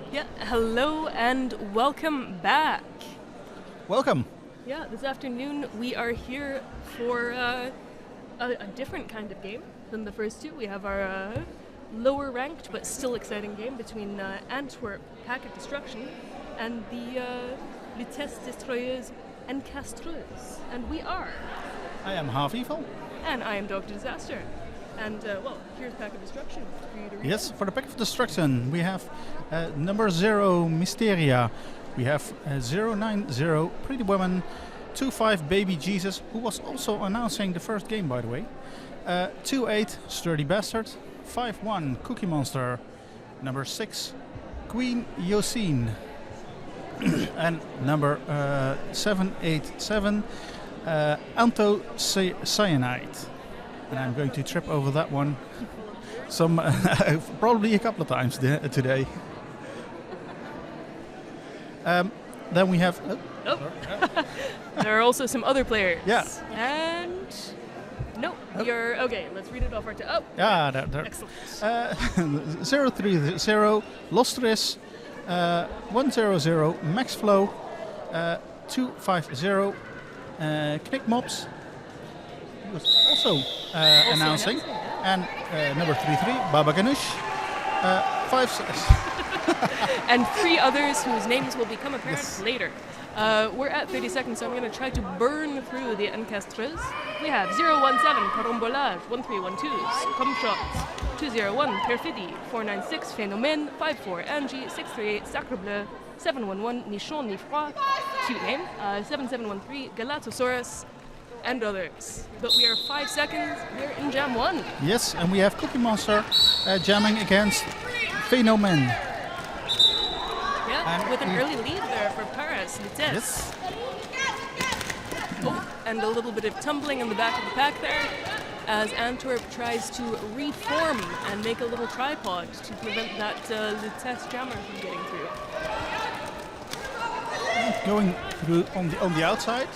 Yeah, hello and welcome back. Welcome. Yeah, this afternoon we are here for a different kind of game than the first two. We have our lower ranked but still exciting game between Antwerp, Packet Destruction, and the Lutèce Destroyeuses and Castreuses. And we are. I am Half Evil. And I am Dr. Disaster. And, here's Packet Destruction for you to read. Yes, for the Packet of Destruction, we have number 0, Mysteria. We have 090, Pretty Woman. 25, Baby Jesus, who was also announcing the first game, by the way. 28, Sturdy Bastard. 51, Cookie Monster. Number 6, Queen Yosine. And number 787, Anthocyanide. And I'm going to trip over that one probably a couple of times today. Then we have... There are also some other players. Yeah. And... No, you're... Okay, let's read it off our... Yeah, there. Excellent. 030, Lostris, 100, Max Flow, 250, Knick Mops, who was also announcing, and number 33, Baba Ganoush, 5... and 3 others whose names will become apparent later. We're at 30 seconds, so I'm going to try to burn through the encastreuse. We have 017, Carambolage, 1312, Comshot, 201, Perfidi, 496, Phénomène, 54, Angie, 638, Sacre Bleu, 711, Nichon Ni Froid, cute name, 7713, Galatosaurus, and others. But we are 5 seconds, we're in Jam 1. Yes, and we have Cookie Monster jamming against Phénomène. Yeah, with an early lead there for Paris, Lutèce. Yes. Oh, and a little bit of tumbling in the back of the pack there as Antwerp tries to reform and make a little tripod to prevent that Lutèce jammer from getting through. Going through on the outside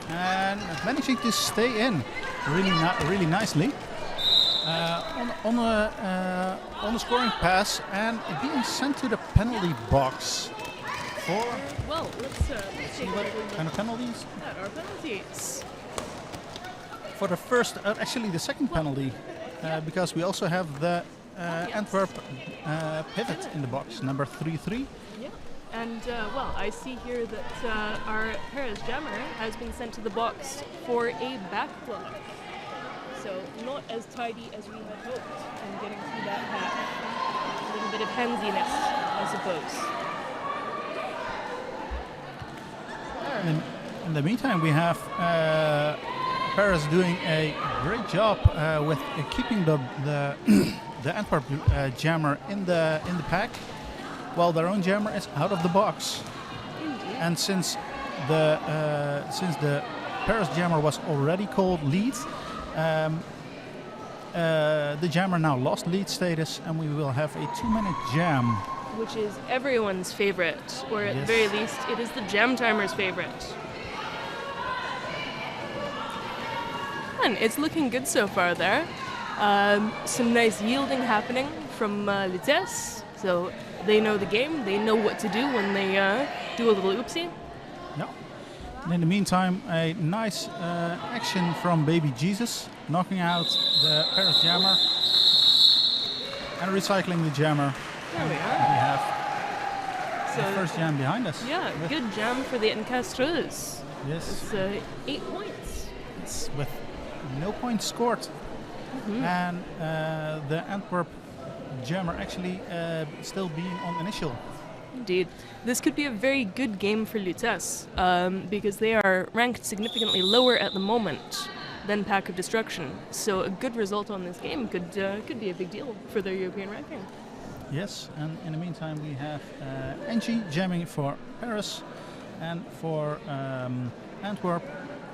and managing to stay in really nicely. On a scoring pass and being sent to the penalty box for... Well, let's see what kind of penalties? That are penalties. For the first, actually the second penalty, because we also have the Antwerp pivot in the box, number 33. Yeah, and I see here that our Paris jammer has been sent to the box for a back block. So not as tidy as we had hoped in getting through that pack. A little bit of handsiness, I suppose. In the meantime, we have Paris doing a great job with keeping the Antwerp jammer in the pack, while their own jammer is out of the box. Indeed. And since the Paris jammer was already called lead. The jammer now lost lead status, and we will have a 2-minute jam. Which is everyone's favorite, or at the very least, it is the jam timer's favorite. And it's looking good so far there. Some nice yielding happening from Lutèce, so they know the game, they know what to do when they do a little oopsie. Yeah. And in the meantime, a nice action from Baby Jesus, knocking out the Paris jammer and recycling the jammer. There we are. We have the first jam behind us. Yeah, good jam for the encastreuse. Yes. It's 8 points. It's with no points scored. Mm-hmm. And the Antwerp jammer actually still being on initial. Indeed. This could be a very good game for Lutèce, because they are ranked significantly lower at the moment than Pack of Destruction. So a good result on this game could be a big deal for their European ranking. Yes, and in the meantime we have Angie jamming for Paris, and for Antwerp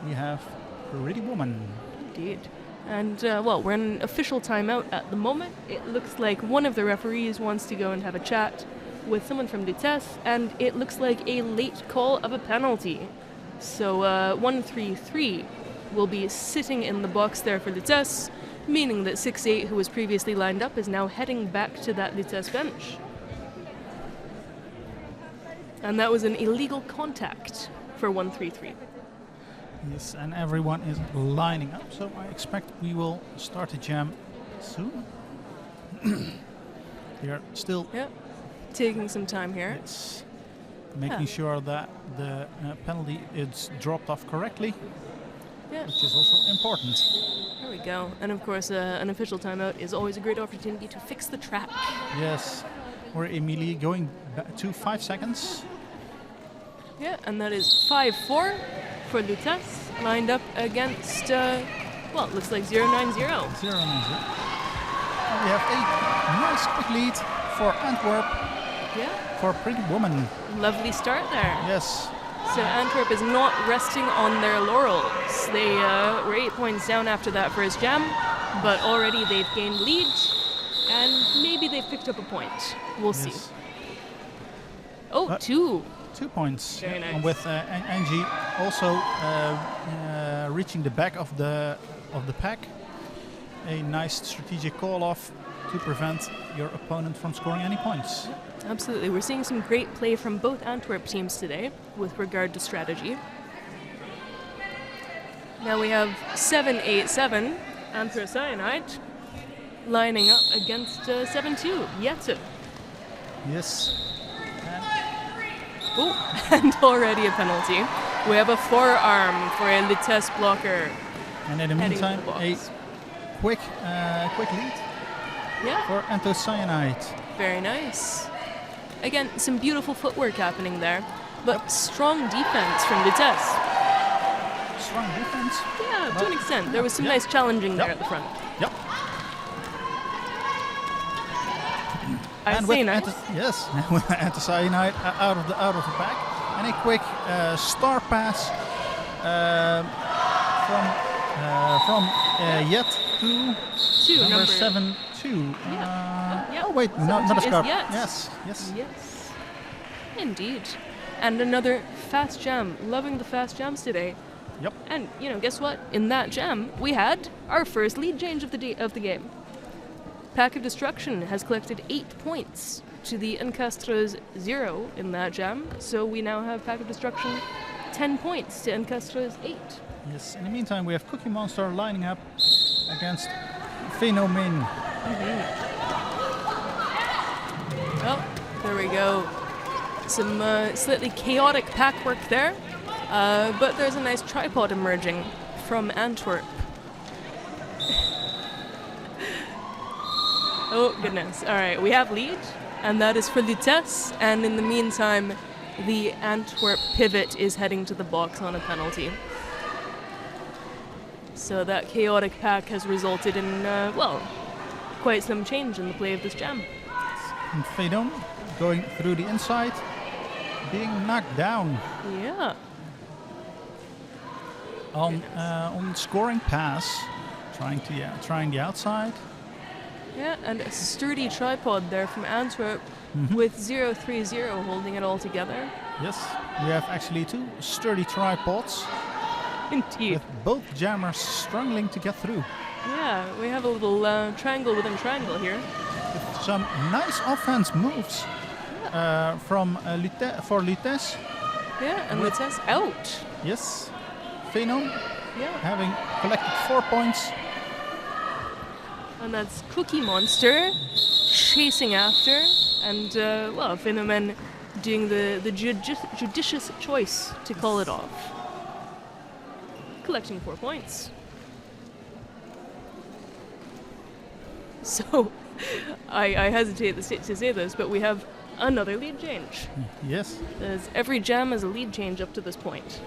we have Pretty Woman. Indeed. And, we're in an official timeout at the moment. It looks like one of the referees wants to go and have a chat with someone from Lutèce, and it looks like a late call of a penalty. So 133 will be sitting in the box there for Lutèce, meaning that 6-8, who was previously lined up, is now heading back to that Lutèce bench. And that was an illegal contact for 133. Yes, and everyone is lining up, so I expect we will start the jam soon. We are still Taking some time here. making sure that the penalty is dropped off correctly, which is also important. There we go. And of course, an official timeout is always a great opportunity to fix the track. Yes, we're immediately going back to 5 seconds. Yeah, and that is 5-4 for Lutèce, lined up against, well, it looks like 0-9-0. 0-9-0. We have a nice quick lead for Antwerp. Yeah. For Pretty Woman. Lovely start there. Yes. So Antwerp is not resting on their laurels. They were 8 points down after that first jam, but already they've gained lead, and maybe they've picked up a point. We'll see. Oh, 2. 2 points. Very nice. And with Angie also reaching the back of the pack. A nice strategic call-off to prevent your opponent from scoring any points. Absolutely. We're seeing some great play from both Antwerp teams today with regard to strategy. Now we have 7-8-7, Antwerp Cyanide, lining up against 7-2, Jette. Yes. Oh, and already a penalty. We have a forearm for a Lutèce blocker. And in the meantime, a quick lead for Antocyanide. Very nice. Again, some beautiful footwork happening there, but strong defense from Lutèce. Strong defense? Yeah, to an extent. There was some nice challenging there at the front. Yep. I say nice. Yes, with Antocyanide out of the back, and a quick star pass from Jette to number 7-2. Oh wait, not a scarf. Yes. Indeed. And another fast jam. Loving the fast jams today. Yep. And guess what? In that jam, we had our first lead change of the game. Pack of Destruction has collected 8 points to the Encastre's 0 in that jam. So we now have Pack of Destruction 10 points to Encastre's 8. Yes. In the meantime, we have Cookie Monster lining up against Phenomen. Oh, there we go. Some slightly chaotic pack work there, but there's a nice tripod emerging from Antwerp. Oh, goodness. All right, we have lead, and that is for Lutèce, and in the meantime, the Antwerp pivot is heading to the box on a penalty. So that chaotic pack has resulted in, well, quite some change in the play of this jam. And Fedon going through the inside, being knocked down. Yeah. On scoring pass, trying the outside. Yeah, and a sturdy tripod there from Antwerp with 0-3-0 holding it all together. Yes, we have actually 2 sturdy tripods. Indeed. With both jammers struggling to get through. Yeah, we have a little triangle within triangle here. With some nice offense moves for Lutèce. Yeah, and Lutèce out. Yes. Phenom having collected 4 points. And that's Cookie Monster chasing after. And, well, Phenomen doing the judicious choice to call it off. Collecting 4 points. So, I hesitate to say this, but we have another lead change. Yes. As every jam has a lead change up to this point.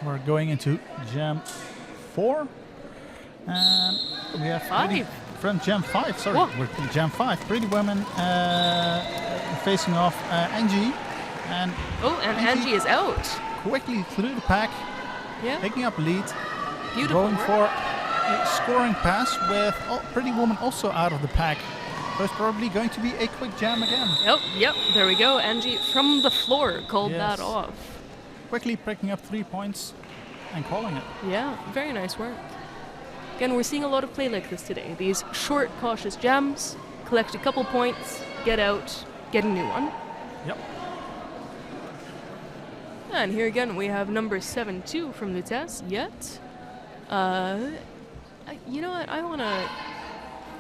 We're going into jam 4. And we have 5. From jam 5, sorry. Whoa. We're in jam 5. Pretty Women facing off Angie. And Angie is out. Quickly through the pack, picking up lead. Beautiful Going work. for a scoring pass with Pretty Woman also out of the pack. So it's probably going to be a quick jam again. Yep, there we go. Angie from the floor called that off. Quickly picking up 3 points and calling it. Yeah, very nice work. Again, we're seeing a lot of play like this today. These short, cautious jams, collect a couple points, get out, get a new one. Yep. And here again we have number 7-2 from Lutèce. Yet, you know what?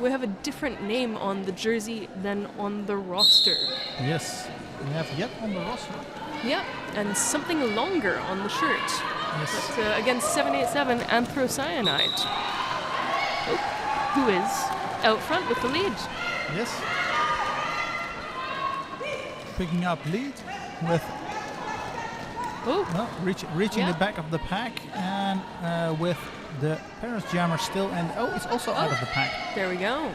We have a different name on the jersey than on the roster. Yes. We have yet on the roster. Yep, and something longer on the shirt. Yes. But against 787 Anthocyanide, who is out front with the lead. Yes. Picking up lead with reaching the back of the pack, and with the Paris Jammer still, and it's also out of the pack. There we go.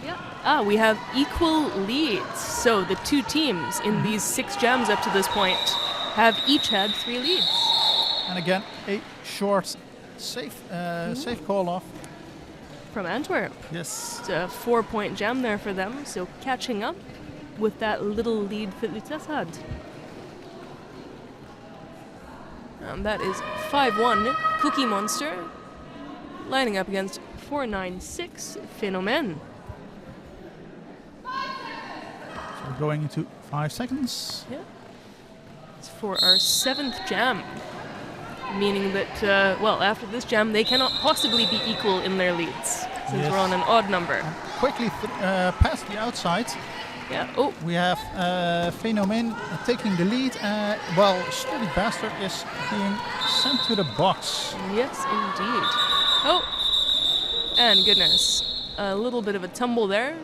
Yeah. We have equal leads. So the two teams in these 6 jams up to this point have each had 3 leads. And again, a short, safe call off From Antwerp. Yes. It's a 4-point jam there for them, so catching up with that little lead that Lutèce had. And that is 5-1 Cookie Monster lining up against 496 Phénomène. So we're going into 5 seconds. Yeah. It's for our 7th jam, meaning that, after this jam, they cannot possibly be equal in their leads, since we're on an odd number. Quickly past the outside. Yeah. We have Phénomène taking the lead. Sturdy Bastard is being sent to the box. Yes, indeed. And goodness, a little bit of a tumble there.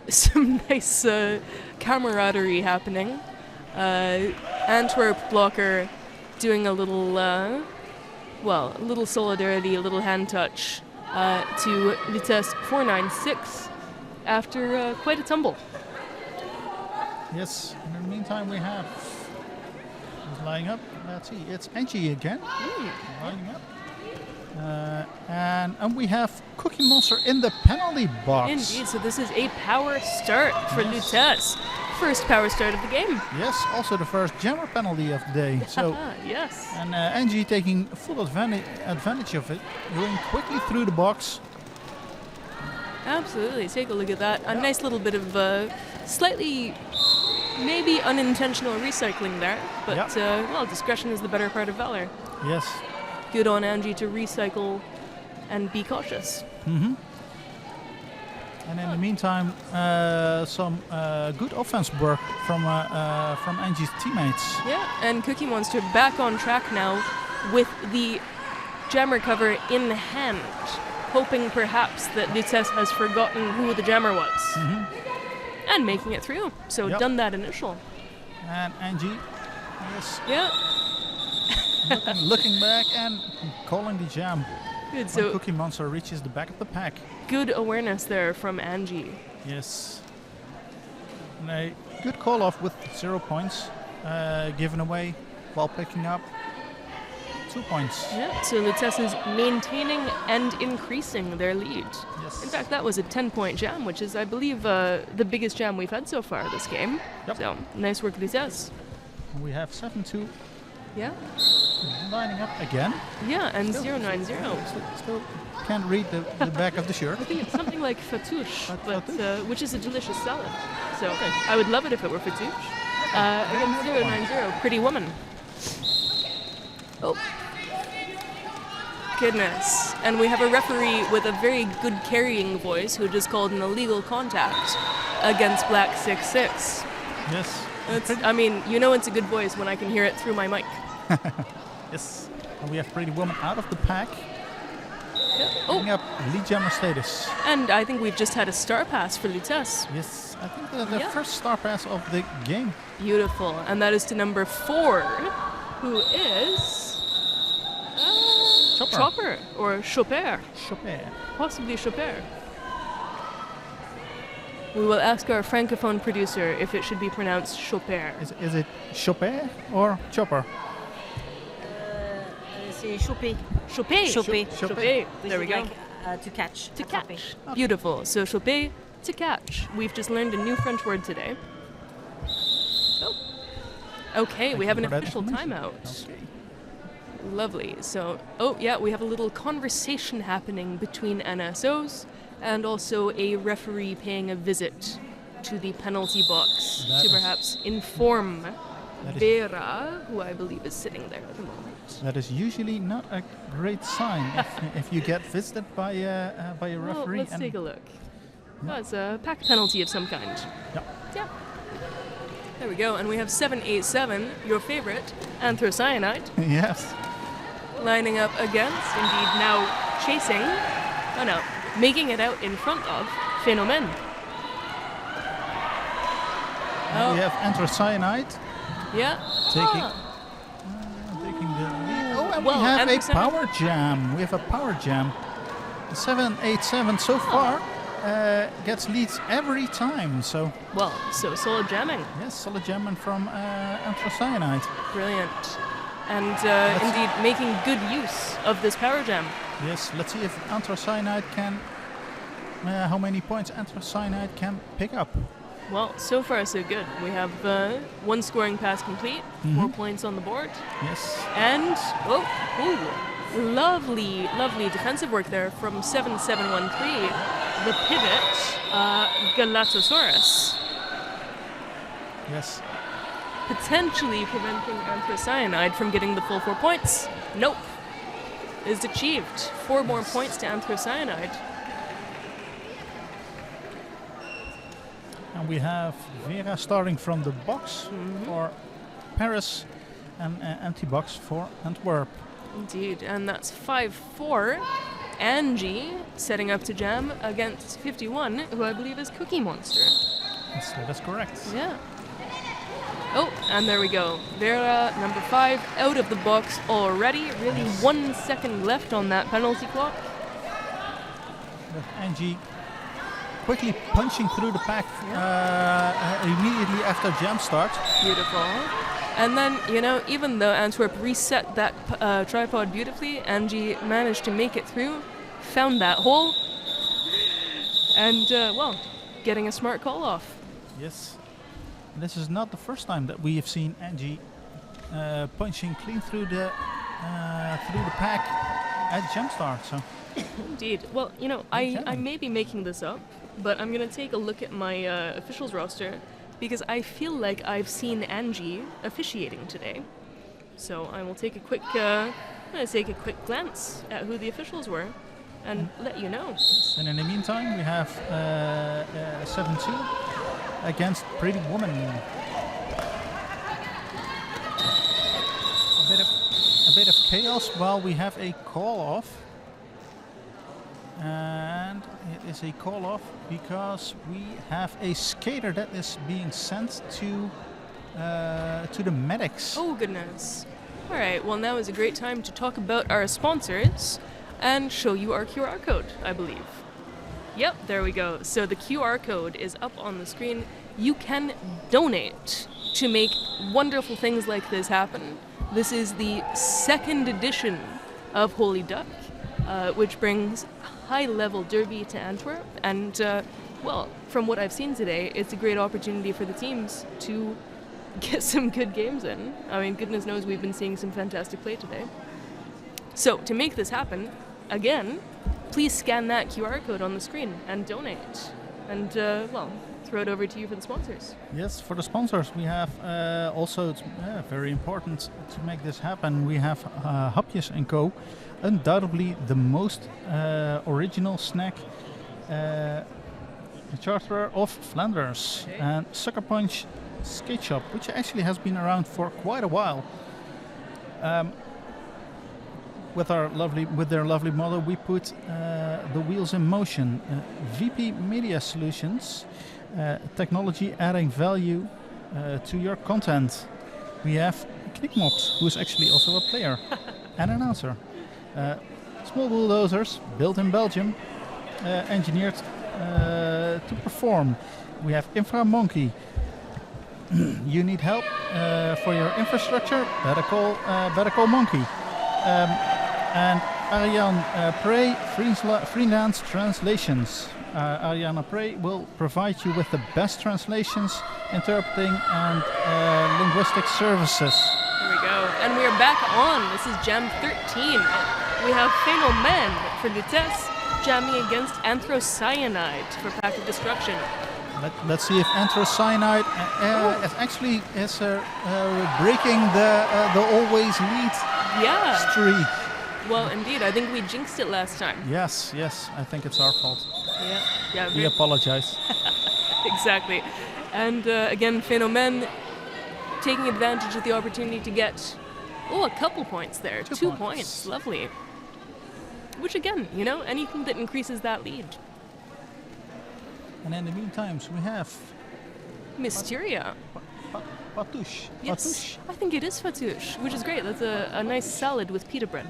Some nice camaraderie happening. Antwerp blocker doing a little, solidarity, a little hand touch to Lutèce 496 after quite a tumble. Yes, in the meantime we have who's lining up. Let's see, it's Angie again lining up. And we have Cookie Monster in the penalty box. Indeed, so this is a power start for Lutèce. First power start of the game. Yes, also the first jammer penalty of the day. So yes. And Angie taking full advantage of it, going quickly through the box. Absolutely, take a look at that. A nice little bit of slightly, maybe unintentional recycling there, but discretion is the better part of valor. Yes. Good on Angie to recycle and be cautious. Mm-hmm. And in the meantime, some good offense work from Angie's teammates. Yeah, and Cookie Monster back on track now with the jammer cover in hand, hoping perhaps that Lutèce has forgotten who the jammer was. Mm-hmm. And making it through. So done that initial. And Angie is looking back and calling the jam. Good. So Cookie Monster reaches the back of the pack. Good awareness there from Angie. Yes. And a good call off with 0 points given away while picking up 2 points. Yeah, so Lutèce is maintaining and increasing their lead. Yes. In fact, that was a 10-point jam, which is, I believe, the biggest jam we've had so far this game. Yep. So, nice work, Lutèce. We have 7-2. Yeah. Lining up again. Yeah, and 090. Still can't read the back of the shirt. I think it's something like fatouche, which is a delicious salad. So I would love it if it were fatouche. Again, 090, Pretty Woman. Oh. Goodness. And we have a referee with a very good carrying voice who just called an illegal contact against Black 66. Yes. It's a good voice when I can hear it through my mic. Yes. And we have Pretty Woman out of the pack. Yeah. Picking up lead jammer status. And I think we've just had a star pass for Lutèce. Yes, I think the first star pass of the game. Beautiful. And that is to number 4, who is Chopper or Chopper. Possibly Chopper. We will ask our francophone producer if it should be pronounced Chopper. Is it Chopper or Chopper? C'est choper. Choper. There we go. Like, to catch. To catch. Okay. Beautiful. So choper, to catch. We've just learned a new French word today. Oh. Okay, we have an official timeout. Okay. Lovely. So, we have a little conversation happening between NSOs and also a referee paying a visit to the penalty box That to is- perhaps inform That is, Vera, who I believe is sitting there at the moment. that is usually not a great sign if you get visited by a Well, referee. let's take a look. Oh, it's a pack penalty of some kind. Yeah. Yeah. There we go. And we have 787, your favorite, Anthrocyanide, Yes. lining up against, indeed now chasing, oh no, making it out in front of Phénomène. We have Anthrocyanide Yeah. taking, Ah, taking the lead. Oh, and Well, we have a Anthrocyanide- power jam. We have a power jam. 787 so far gets leads every time. So well, so solid jamming. yes, solid jamming from Anthrocyanide. Brilliant. And indeed making good use of this power jam. Yes, let's see if Anthrocyanide can. How many points Anthrocyanide can pick up? Well, so far so good. We have one scoring pass complete, 4 points on the board. Yes. And, lovely, lovely defensive work there from 7713, the pivot, Galatosaurus, Yes. potentially preventing Anthrocyanide from getting the full 4 points. Nope. Is achieved. 4 more points to Anthrocyanide. And we have Vera starting from the box for Paris and empty box for Antwerp. Indeed, and that's 5-4. Angie setting up to jam against 51, who I believe is Cookie Monster. Yes, that is correct. Yeah. Oh, and there we go. Vera, number 5, out of the box already. Really 1 second left on that penalty clock. With Angie quickly punching through the pack immediately after jam start. Beautiful. And then, even though Antwerp reset that tripod beautifully, Angie managed to make it through, found that hole, and, getting a smart call off. Yes. This is not the first time that we have seen Angie punching clean through the pack at jump start. So Indeed. Well, I may be making this up, but I'm going to take a look at my officials roster because I feel like I've seen Angie officiating today. So I will take a quick glance at who the officials were and let you know. and in the meantime, we have 7-2 against Pretty Woman. A bit of chaos while we have a call off. And it is a call off because we have a skater that is being sent to the medics. Oh, goodness. All right, well, now is a great time to talk about our sponsors and show you our QR code, I believe. Yep, there we go. So the QR code is up on the screen. You can donate to make wonderful things like this happen. This is the 2nd edition of Holy Duck, which brings high-level derby to Antwerp. And, from what I've seen today, it's a great opportunity for the teams to get some good games in. I mean, goodness knows we've been seeing some fantastic play today. So, to make this happen, again, please scan that QR code on the screen and donate. And, throw it over to you for the sponsors. Yes, for the sponsors, we have also, it's very important to make this happen, we have Hapjes & Co. Undoubtedly the most original snack charterer of Flanders. Okay. And Sucker Punch Skate Shop, which actually has been around for quite a while. With their lovely motto, we put the wheels in motion. VP Media Solutions, technology adding value to your content. We have Knikmox, who is actually also a player and announcer. Small bulldozers built in Belgium, engineered to perform. We have Infra Monkey. You need help for your infrastructure? Better call Monkey. And Ariane Prey, freelance translations. Ariana Prey will provide you with the best translations, interpreting, and linguistic services. There we go. And we are back on. This is Jam 13. We have Phénomène for Lutèce jamming against Anthrocyanide for Pack of Destruction. Let's see if Anthrocyanide actually is breaking the always lead Yeah. streak. Well, indeed. I think we jinxed it last time. Yes, I think it's our fault. Yeah. We apologize. Exactly. And again, Phénomène taking advantage of the opportunity to get, a couple points there. 2 points. Lovely. Which again, anything that increases that lead. And in the meantime, we have Mysteria. Fatouche. Yes, Fatouche. I think it is Fatouche, which is great. That's a nice salad with pita bread.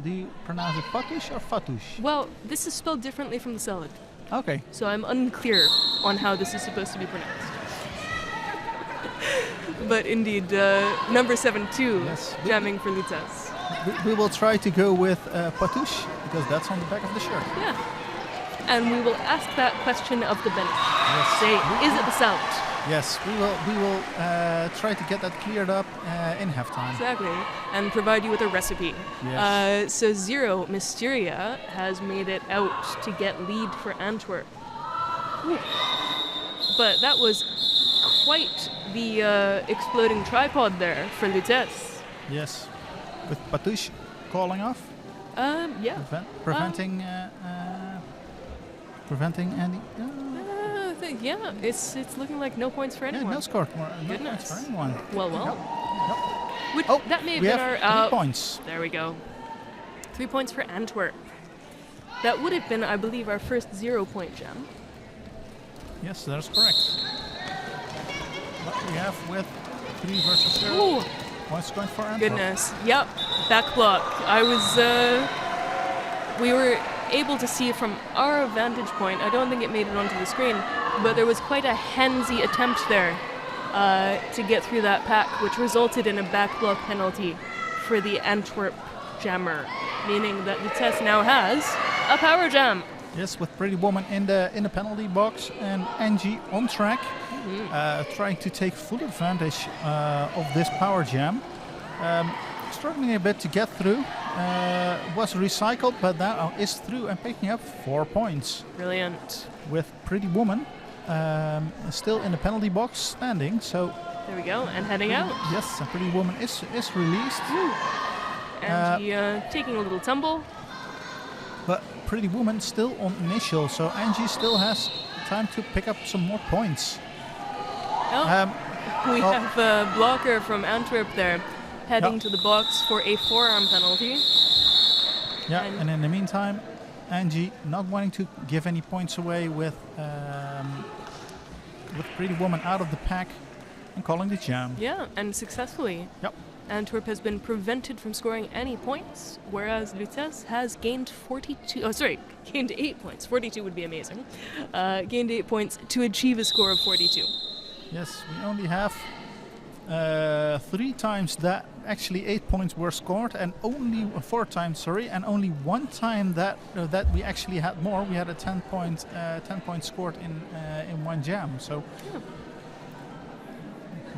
Do you pronounce it Fatouche or Fatouche? Well, this is spelled differently from the salad, Okay. so I'm unclear on how this is supposed to be pronounced. But indeed, number 7-2, Yes. jamming for Lutèce. We will try to go with Fatouche because that's on the back of the shirt. Yeah. And we will ask that question of the bench. Yes. Say, is it the salad? Yes, we will try to get that cleared up in halftime. Exactly. And provide you with a recipe. Yes. So Zero Mysteria has made it out to get lead for Antwerp. Ooh. But that was quite the exploding tripod there for Lutèce. Yes, with Fatouche calling off, Yeah. preventing any. Yeah, it's looking like no points for Yeah, anyone. no score for Goodness. for anyone. Well. Yep. Which, Oh, that may have we been have our 3 points. There we go. 3 points for Antwerp. That would have been, I believe, our first 0-point jam. Yes, that's correct. What we have with 3 versus 0. Ooh, Points going for Antwerp. goodness. Yep, back block. We were able to see from our vantage point, I don't think it made it onto the screen, but there was quite a handsy attempt there to get through that pack, which resulted in a back block penalty for the Antwerp jammer, meaning that Lutèce now has a power jam. Yes, with Pretty Woman in the penalty box and Angie on track, trying to take full advantage of this power jam. Struggling a bit to get through. Was recycled, but now is through and picking up 4 points. Brilliant. With Pretty Woman still in the penalty box standing. So There we go, and heading out. yes, a Pretty Woman is released. Angie taking a little tumble. But Pretty Woman still on initial, so Angie still has time to pick up some more points. We have a blocker from Antwerp there, heading to the box for a forearm penalty. Yeah, and in the meantime, Angie not wanting to give any points away with Pretty Woman out of the pack and calling the jam. Yeah, and successfully. Yep. Antwerp has been prevented from scoring any points, whereas Lutèce has gained gained 8 points. 42 would be amazing. Gained 8 points to achieve a score of 42. Yes, we only have 3 times that actually 8 points were scored, and only 4 times, and only 1 time that we actually had more. We had a 10 points scored in one jam. So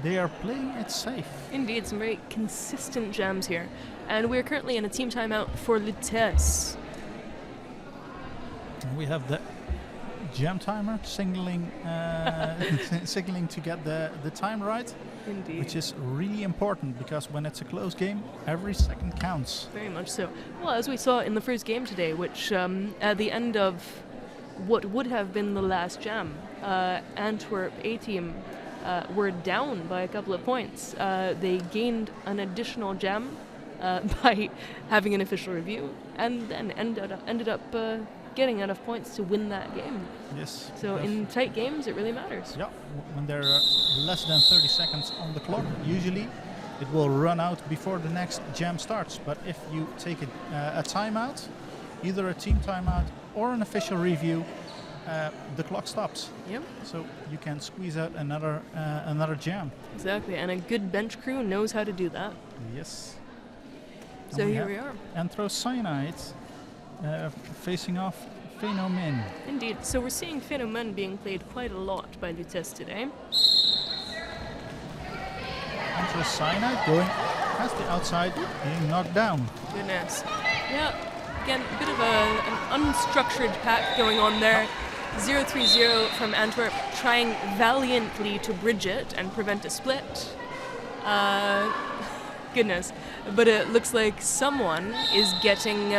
they are playing it safe. Indeed, some very consistent jams here. And we're currently in a team timeout for Lutèce. We have the jam timer signaling to get the time right. Indeed. Which is really important, because when it's a close game, every second counts. Very much so. Well, as we saw in the first game today, which at the end of what would have been the last jam, Antwerp A-team were down by a couple of points. They gained an additional jam by having an official review, and then ended up getting enough points to win that game. Yes. So in tight games, it really matters. Yeah, when there are less than 30 seconds on the clock, usually it will run out before the next jam starts. But if you take a timeout, either a team timeout or an official review, the clock stops. Yep. So you can squeeze out another jam. Exactly, and a good bench crew knows how to do that. Yes. So here we are. Anthrocyanide facing off Phénomène. Indeed. So we're seeing Phénomène being played quite a lot by Lutèce today. Anthrocyanide going past the outside, being knocked down. Goodness. Yeah, again, a bit of an unstructured pack going on there. 0-3-0 from Antwerp, trying valiantly to bridge it and prevent a split. Goodness. But it looks like someone is getting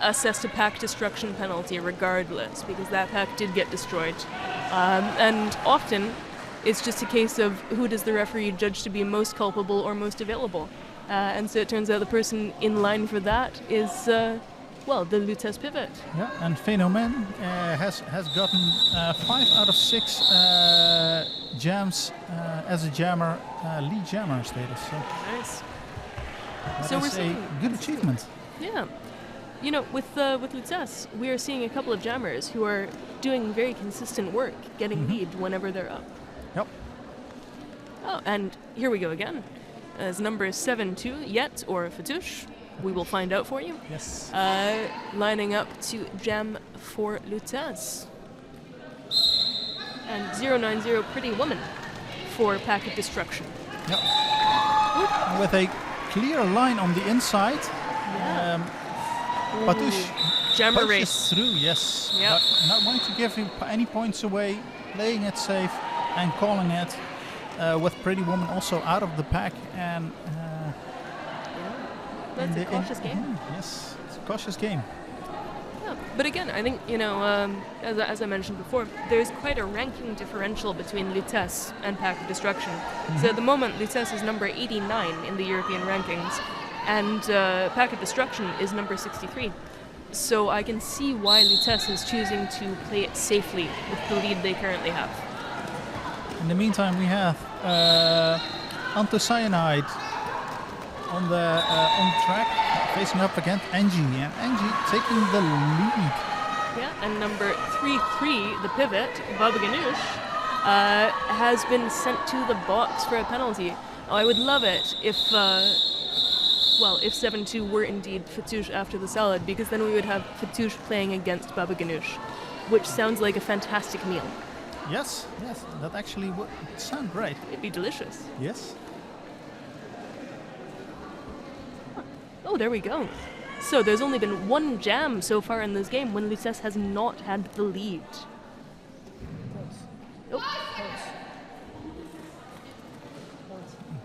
assessed a pack destruction penalty regardless, because that pack did get destroyed. And often, it's just a case of who does the referee judge to be most culpable or most available. And so it turns out the person in line for that is, the Lutèce pivot. Yeah, and Phénomène has gotten 5 out of 6 jams as a jammer, lead jammer status. So Nice. that So we're is a seeing- good achievement. Yeah. You know, with Lutèce, we are seeing a couple of jammers who are doing very consistent work, getting lead whenever they're up. Yep. Oh, and here we go again. As number 7-2, Yet or Fatouche. We will find out for you. Yes. Lining up to jam for Lutèce. And 0-9-0, Pretty Woman for Packet Destruction. Yep. And with a clear line on the inside, Fatouche Jammer pushes race. through, yes. Yep. But not wanting to give him any points away, playing it safe and calling it. With Pretty Woman also out of the pack, and That's a cautious game. Yes, it's a cautious game. Yeah. But again, I think, as I mentioned before, there's quite a ranking differential between Lutèce and Packet Destruction. So at the moment, Lutèce is number 89 in the European rankings, and Packet Destruction is number 63. So I can see why Lutèce is choosing to play it safely with the lead they currently have. In the meantime, we have Anthocyanide on the on track, facing up against Angie, and Angie taking the lead. Yeah, and number 3-3, the pivot, Baba Ganoush, has been sent to the box for a penalty. Oh, I would love it if 7-2 were indeed Fatouche after the salad, because then we would have Fatouche playing against Baba Ganoush, which sounds like a fantastic meal. Yes, that actually would sound great. It'd be delicious. Yes. Oh, there we go. So there's only been one jam so far in this game when Lutèce has not had the lead. Oh.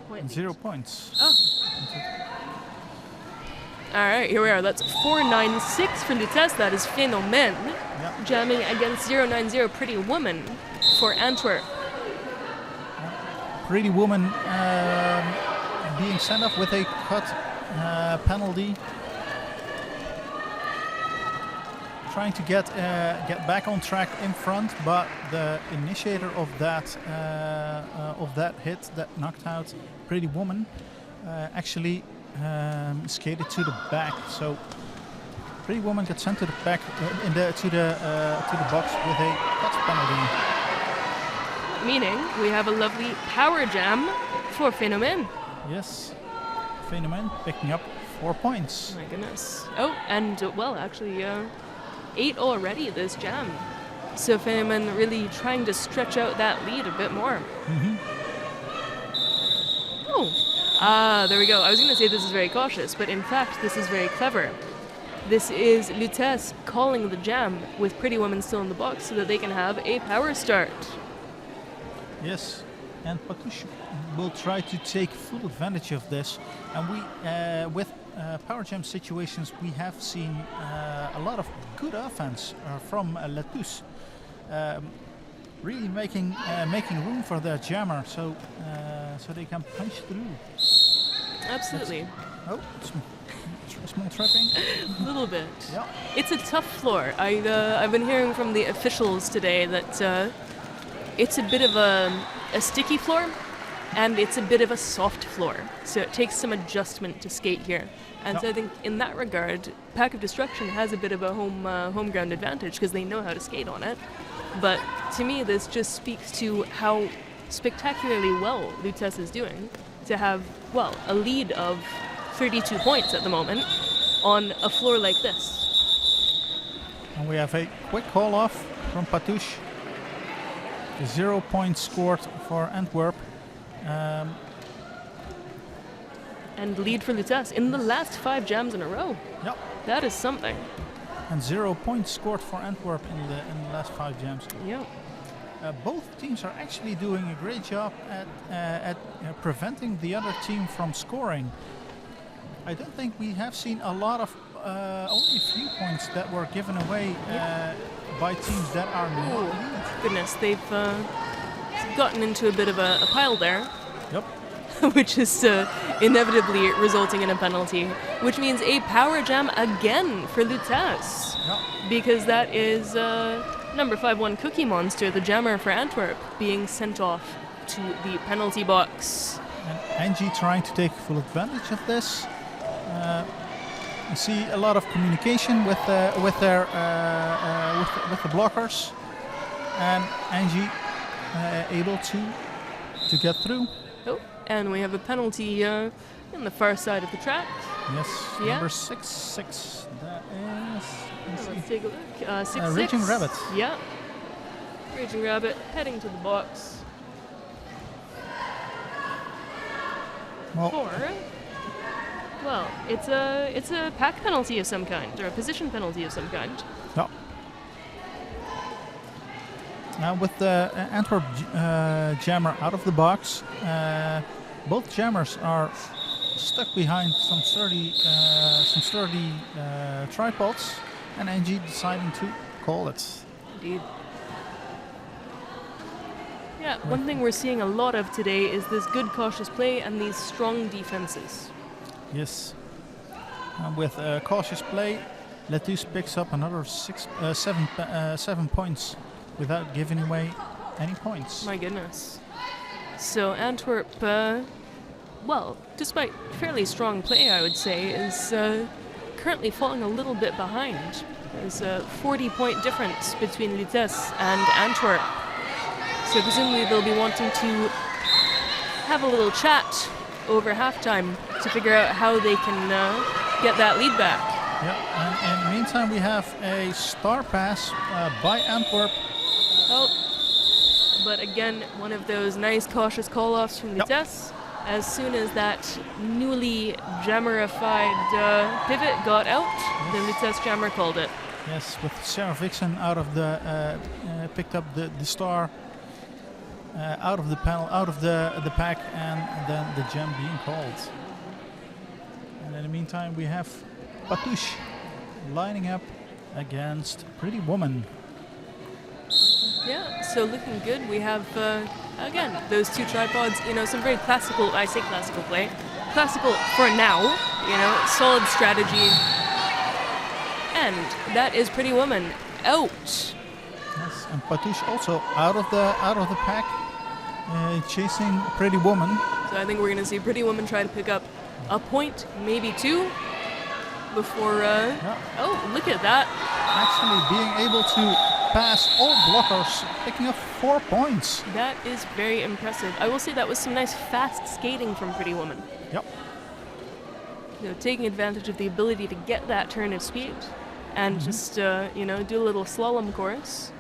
Point. 0 points. Oh. Alright, here we are. That's 4-9-6 for Lutèce. That is Phénomène. Yeah. Jamming against 0-9-0 Pretty Woman for Antwerp. Pretty Woman being sent off with a cut penalty. Trying to get back on track in front, but the initiator of that hit that knocked out Pretty Woman actually skated to the back. So Pretty Woman gets sent to the back to the box with a cut penalty. Meaning we have a lovely power jam for Phénomène. Yes, Phénomène picking up 4 points. My goodness. Oh, and 8 already this jam. So Phénomène really trying to stretch out that lead a bit more. Oh, there we go. I was going to say this is very cautious, but in fact this is very clever. This is Lutèce calling the jam with Pretty Woman still in the box so that they can have a power start. Yes, and Fatouche will try to take full advantage of this. And we, with power jam situations, we have seen a lot of good offense from Lutèce, really making room for their jammer, so they can punch through. Absolutely. Small trapping. A little bit. Yeah. It's a tough floor. I've been hearing from the officials today that it's a bit of a sticky floor, and it's a bit of a soft floor. So it takes some adjustment to skate here. And so I think in that regard, Pack of Destruction has a bit of a home ground advantage because they know how to skate on it. But to me, this just speaks to how spectacularly well Lutèce is doing to have, a lead of 32 points at the moment on a floor like this. And we have a quick call off from Fatouche. 0 points scored for Antwerp. And lead for Lutèce in the last 5 jams in a row. Yep. That is something. and 0 points scored for Antwerp in the last 5 jams. Yeah. Both teams are actually doing a great job at preventing the other team from scoring. I don't think we have seen a lot of, only a few points that were given away by teams that are not. Goodness, they've gotten into a bit of a pile there. Yep. Which is inevitably resulting in a penalty, which means a power jam again for Lutèce. Yep. Because that is number 5-1 Cookie Monster, the jammer for Antwerp, being sent off to the penalty box. And Angie trying to take full advantage of this. You see a lot of communication with the blockers, and Angie able to get through. Oh, and we have a penalty in the far side of the track. Yes, Yeah. number 6-6. That is. Let's take a look. 6-6. Raging Rabbit. Yeah. Raging Rabbit heading to the box. Well, it's a pack penalty of some kind, or a position penalty of some kind. No. Now with the Antwerp jammer out of the box, both jammers are stuck behind some sturdy tripods, and Angie deciding to call it. Indeed. Yeah, one thing we're seeing a lot of today is this good cautious play and these strong defenses. Yes. With cautious play, Lutèce picks up another 7 points without giving away any points. My goodness. So Antwerp, well, despite fairly strong play, I would say, is currently falling a little bit behind. There's a 40-point difference between Lutèce and Antwerp. So presumably they'll be wanting to have a little chat over halftime to figure out how they can get that lead back. Yeah, and in the meantime we have a star pass by Antwerp. Oh, but again, one of those nice cautious call-offs from Lutèce. As soon as that newly jammerified pivot got out, the Lutèce jammer called it. Yes, with Sarah Vixen out of the picked up the star out of the panel, out of the pack, and then the jam being called. And in the meantime, we have Patouche lining up against Pretty Woman. Yeah, so looking good. We have, again, those two tripods, some very classical, I say classical play. Classical for now, solid strategy. And that is Pretty Woman out. Yes, and Patouche also out of the pack, chasing Pretty Woman. So I think we're going to see Pretty Woman try to pick up a point, maybe two, before... Oh, look at that. Actually being able to pass all blockers, picking up 4 points. That is very impressive. I will say that was some nice fast skating from Pretty Woman. Yep. Taking advantage of the ability to get that turn of speed and just, do a little slalom course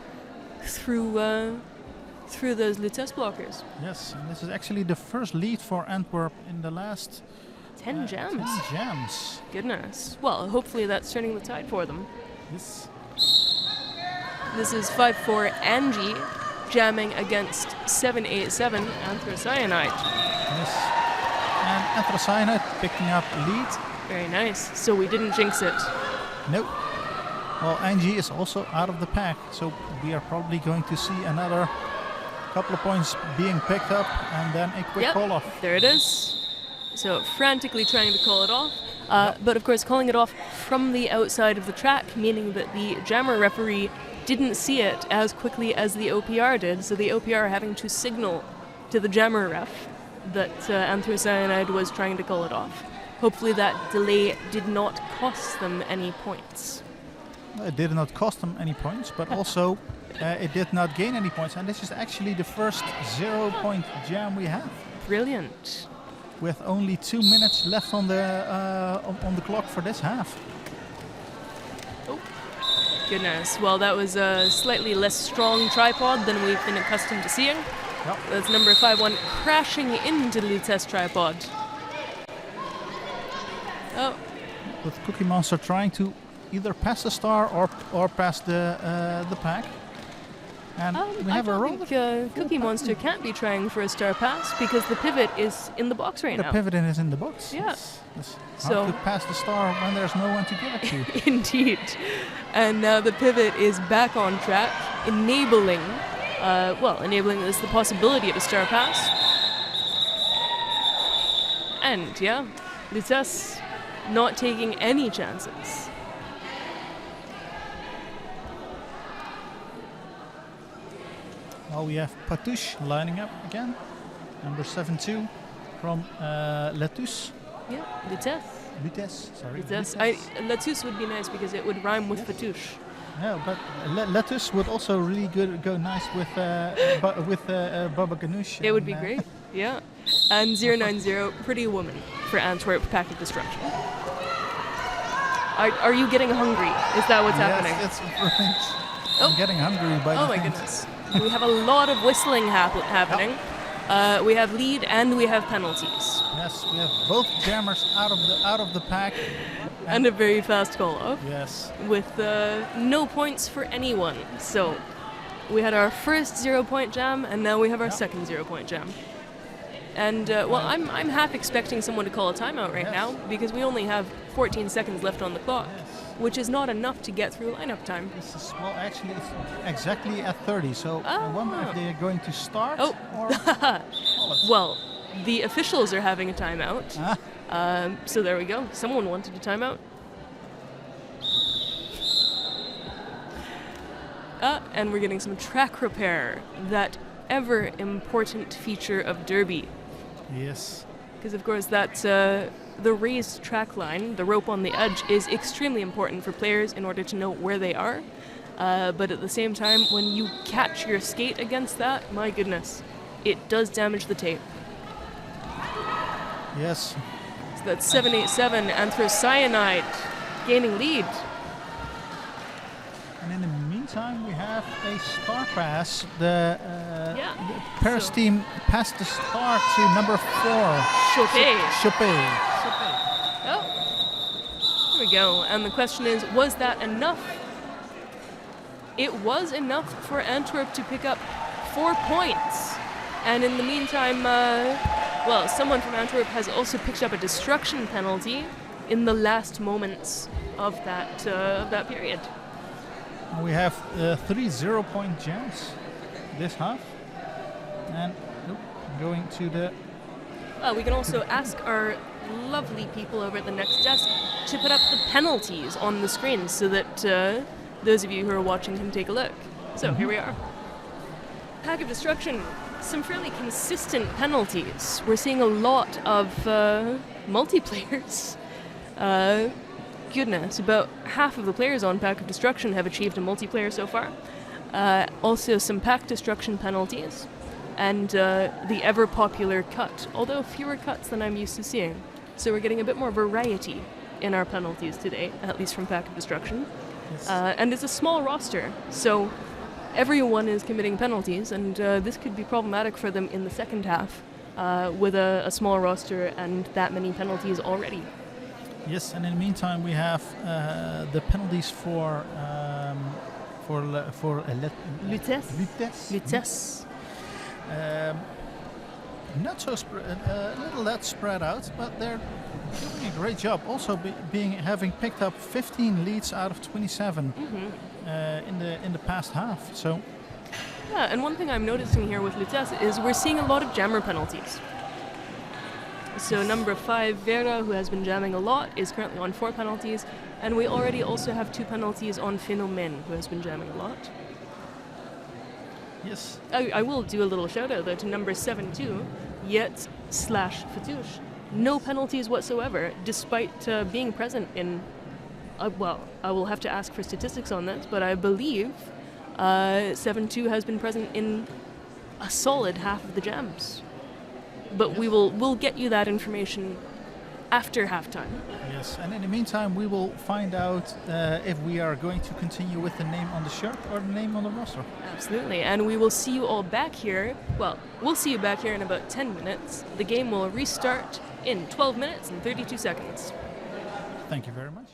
through those Lutèce blockers. Yes, and this is actually the first lead for Antwerp in the last 10 jams. 10 jams. Goodness. Well, hopefully that's turning the tide for them. Yes. This is 5-4 Angie jamming against 7-8-7 Anthracyanide. Yes. And Anthracyanide picking up lead. Very nice. So we didn't jinx it. Nope. Well, Angie is also out of the pack, so we are probably going to see another couple of points being picked up and then a quick call-off. There it is. So frantically trying to call it off. But of course calling it off from the outside of the track, meaning that the jammer referee didn't see it as quickly as the OPR did, so the OPR having to signal to the jammer ref that Anthracyanide was trying to call it off. Hopefully that delay did not cost them any points. It did not cost them any points, but also it did not gain any points, and this is actually the first 0-point jam we have. Brilliant. With only 2 minutes left on the clock for this half. Oh, goodness. Well, that was a slightly less strong tripod than we've been accustomed to seeing. Yep. That's number 5-1 crashing into the Lutèce tripod. Oh. With Cookie Monster trying to either past the star or past the pack. And we have a roll. Cookie Monster can't be trying for a star pass because the pivot is in the box right now. The pivot is in the box. Yeah. It's So hard to pass the star when there's no one to give it to. Indeed. And now the pivot is back on track, enabling is the possibility of a star pass. And yeah, Lutèce not taking any chances. Well, we have Patouche lining up again. Number 7-2 from Lutèce. Yeah, Lutèce. Lutèce, sorry. Lutèce would be nice because it would rhyme with Patouche. Yeah, but Lutèce would also really go nice with Baba Ganoush. It would be great, yeah. And 090, Pretty Woman for Antwerp, Pack of Destruction. Are you getting hungry? Is that what's happening? Yes, it's right. I'm getting hungry by the Oh my things. goodness. We have a lot of whistling happening. We have lead and we have penalties. Yes, we have both jammers out of the pack. And a very fast call off. Yes. With no points for anyone. So we had our first 0-point jam and now we have our second 0-point jam. And I'm half expecting someone to call a timeout right now because we only have 14 seconds left on the clock, which is not enough to get through lineup time. This is, well, actually, it's exactly at 30. So I wonder if they're going to start or Well, the officials are having a timeout. So there we go. Someone wanted a timeout. And we're getting some track repair, that ever important feature of Derby. Yes. Because of course that's the raised track line, the rope on the edge, is extremely important for players in order to know where they are. But at the same time, when you catch your skate against that, my goodness, it does damage the tape. Yes. So that's 787 Anthrocyanide gaining lead. And in the meantime, we have a star pass. The Paris So- team passed the star to number 4. Chopé. Oh, there we go. And the question is, was that enough? It was enough for Antwerp to pick up 4 points. And in the meantime, someone from Antwerp has also picked up a destruction penalty in the last moments of that period. We have 3 0-point jams this half. And going to the... Well, we can also ask our lovely people over at the next desk to put up the penalties on the screen so that those of you who are watching can take a look. So here we are. Pack of Destruction, some fairly consistent penalties. We're seeing a lot of multiplayers. Goodness, about half of the players on Pack of Destruction have achieved a multiplayer so far. Also some Pack Destruction penalties. And the ever-popular cut, although fewer cuts than I'm used to seeing. So we're getting a bit more variety in our penalties today, at least from Pack of Destruction. Yes. And it's a small roster, so everyone is committing penalties, and this could be problematic for them in the second half with a small roster and that many penalties already. Yes, and in the meantime, we have the penalties for Lutèce. Not so a little less spread out, but they're doing a great job. Also, having picked up 15 leads out of 27 in the past half. So. Yeah, and one thing I'm noticing here with Lutèce is we're seeing a lot of jammer penalties. So number 5, Vera, who has been jamming a lot, is currently on 4 penalties, and we already also have 2 penalties on Phénomène, who has been jamming a lot. Yes. I will do a little shout out though to number 7-2, Yet/Fatouche. No penalties whatsoever, despite being present in. I will have to ask for statistics on this, but I believe 7-2 has been present in a solid half of the jams. But we'll get you that information after halftime. Yes, and in the meantime, we will find out if we are going to continue with the name on the shirt or the name on the roster. Absolutely, and we will see you all back here. Well, we'll see you back here in about 10 minutes. The game will restart in 12 minutes and 32 seconds. Thank you very much.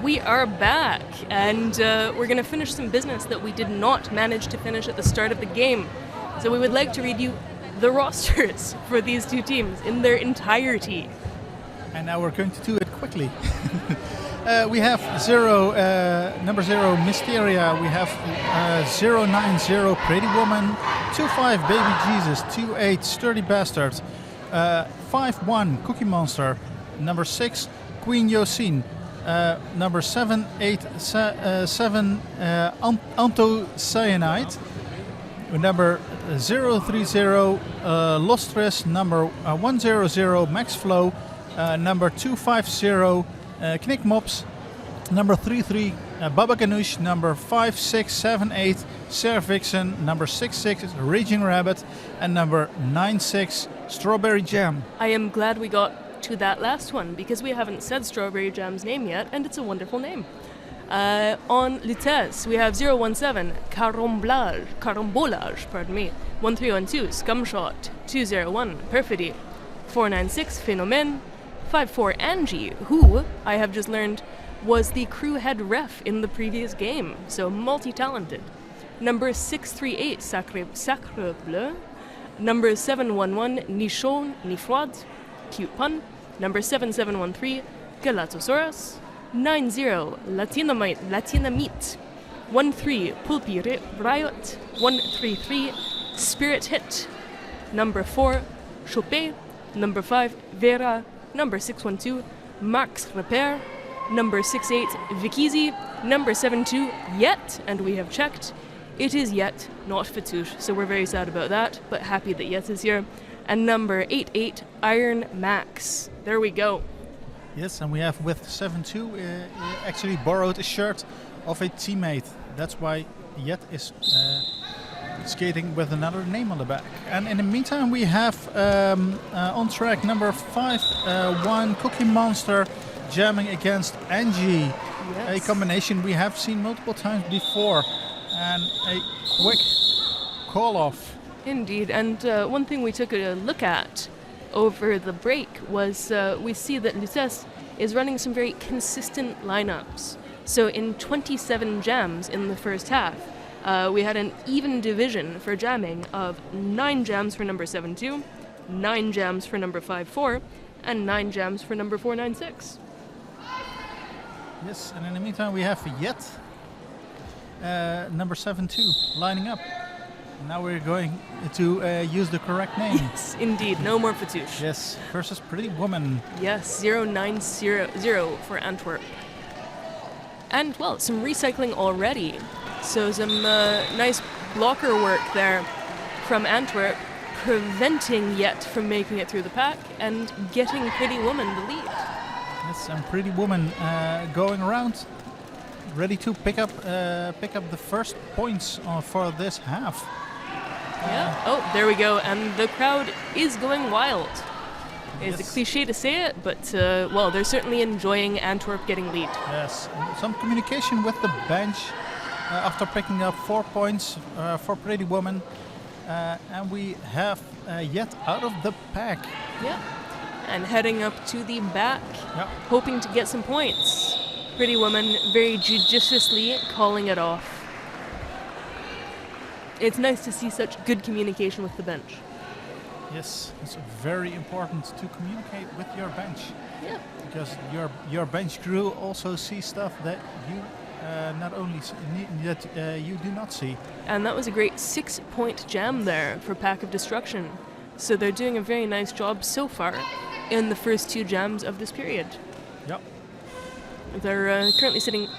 We are back, and we're going to finish some business that we did not manage to finish at the start of the game. So we would like to read you the rosters for these two teams in their entirety. And now we're going to do it quickly. We have number 0 Mysteria, we have 090 Pretty Woman, 25 Baby Jesus, 28 Sturdy Bastard, 51 Cookie Monster, number 6 Queen Yosine, number 787 Anthocyanide, number 030 Lustress, number 100 Max Flow, number 250 Knick Mops, number 33 Baba Ganoush, number 5678 Sarah Vixen, number 66 Raging Rabbit, and number 96 Strawberry Jam. I am glad we got to that last one because we haven't said Strawberry Jam's name yet, and it's a wonderful name. On Lutèce, we have 017 Carambolage, 1312 Scumshot, 201 Perfidy, 496 Phénomène, 54 Angie, who I have just learned was the crew head ref in the previous game, so multi-talented. Number 638 Sacre Bleu, number 711 Nichon Nifroid, cute pun, number 7713 Galatosaurus, 90 Latinamite, 13 Pulpi Riot, 133 Spirit Hit, number 4 Chopé, number 5 Vera, number 612 Max Repair, number 68 Vikizi, number 72 Yet, and we have checked, it is Yet, not Fatouche, so we're very sad about that, but happy that Yet is here, and number 88 Iron Max. There we go. Yes, and we have with 7-2 actually borrowed a shirt of a teammate. That's why Yet is skating with another name on the back. And in the meantime, we have on track number 51 Cookie Monster jamming against Angie. Yes. A combination we have seen multiple times before. And a quick call-off. Indeed, and one thing we took a look at over the break was we see that Lutèce is running some very consistent lineups. So in 27 jams in the first half, we had an even division for jamming of 9 jams for number 72, 9 jams for number 54, and 9 jams for number 496. Yes, and in the meantime we have Yet, number 72, lining up. Now we're going to use the correct name. Yes, indeed, no more Fatouche. Yes, versus Pretty Woman. Yes, 090 for Antwerp. And, well, some recycling already. So some nice blocker work there from Antwerp, preventing Yet from making it through the pack and getting Pretty Woman the lead. Yes, and Pretty Woman going around, ready to pick up the first points for this half. Yeah. Oh, there we go. And the crowd is going wild. It's a cliche to say it, but, well, they're certainly enjoying Antwerp getting lead. Yes. Some communication with the bench after picking up 4 points for Pretty Woman. And we have Yet out of the pack. Yeah. And heading up to the back, hoping to get some points. Pretty Woman very judiciously calling it off. It's nice to see such good communication with the bench. Yes, it's very important to communicate with your bench. Yeah. Because your bench crew also see stuff that you not only you do not see. And that was a great 6-point jam there for Pack of Destruction. So they're doing a very nice job so far in the first 2 jams of this period. Yep. They're currently sitting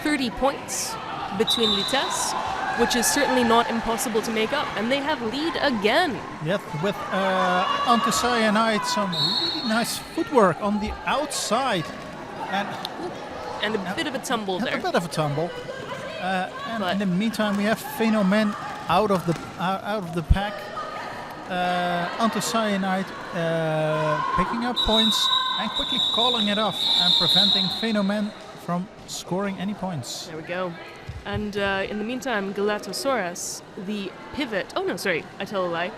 30 points between Lutèce, which is certainly not impossible to make up, and they have lead again. Yes, with Anthocyanide, some really nice footwork on the outside. And a bit of a tumble there. A bit of a tumble. And in the meantime, we have Phénomène out of the pack. Anthocyanide picking up points and quickly calling it off and preventing Phénomène from scoring any points. There we go. And in the meantime, Galatosaurus, the pivot... Oh, no, sorry, I tell a lie.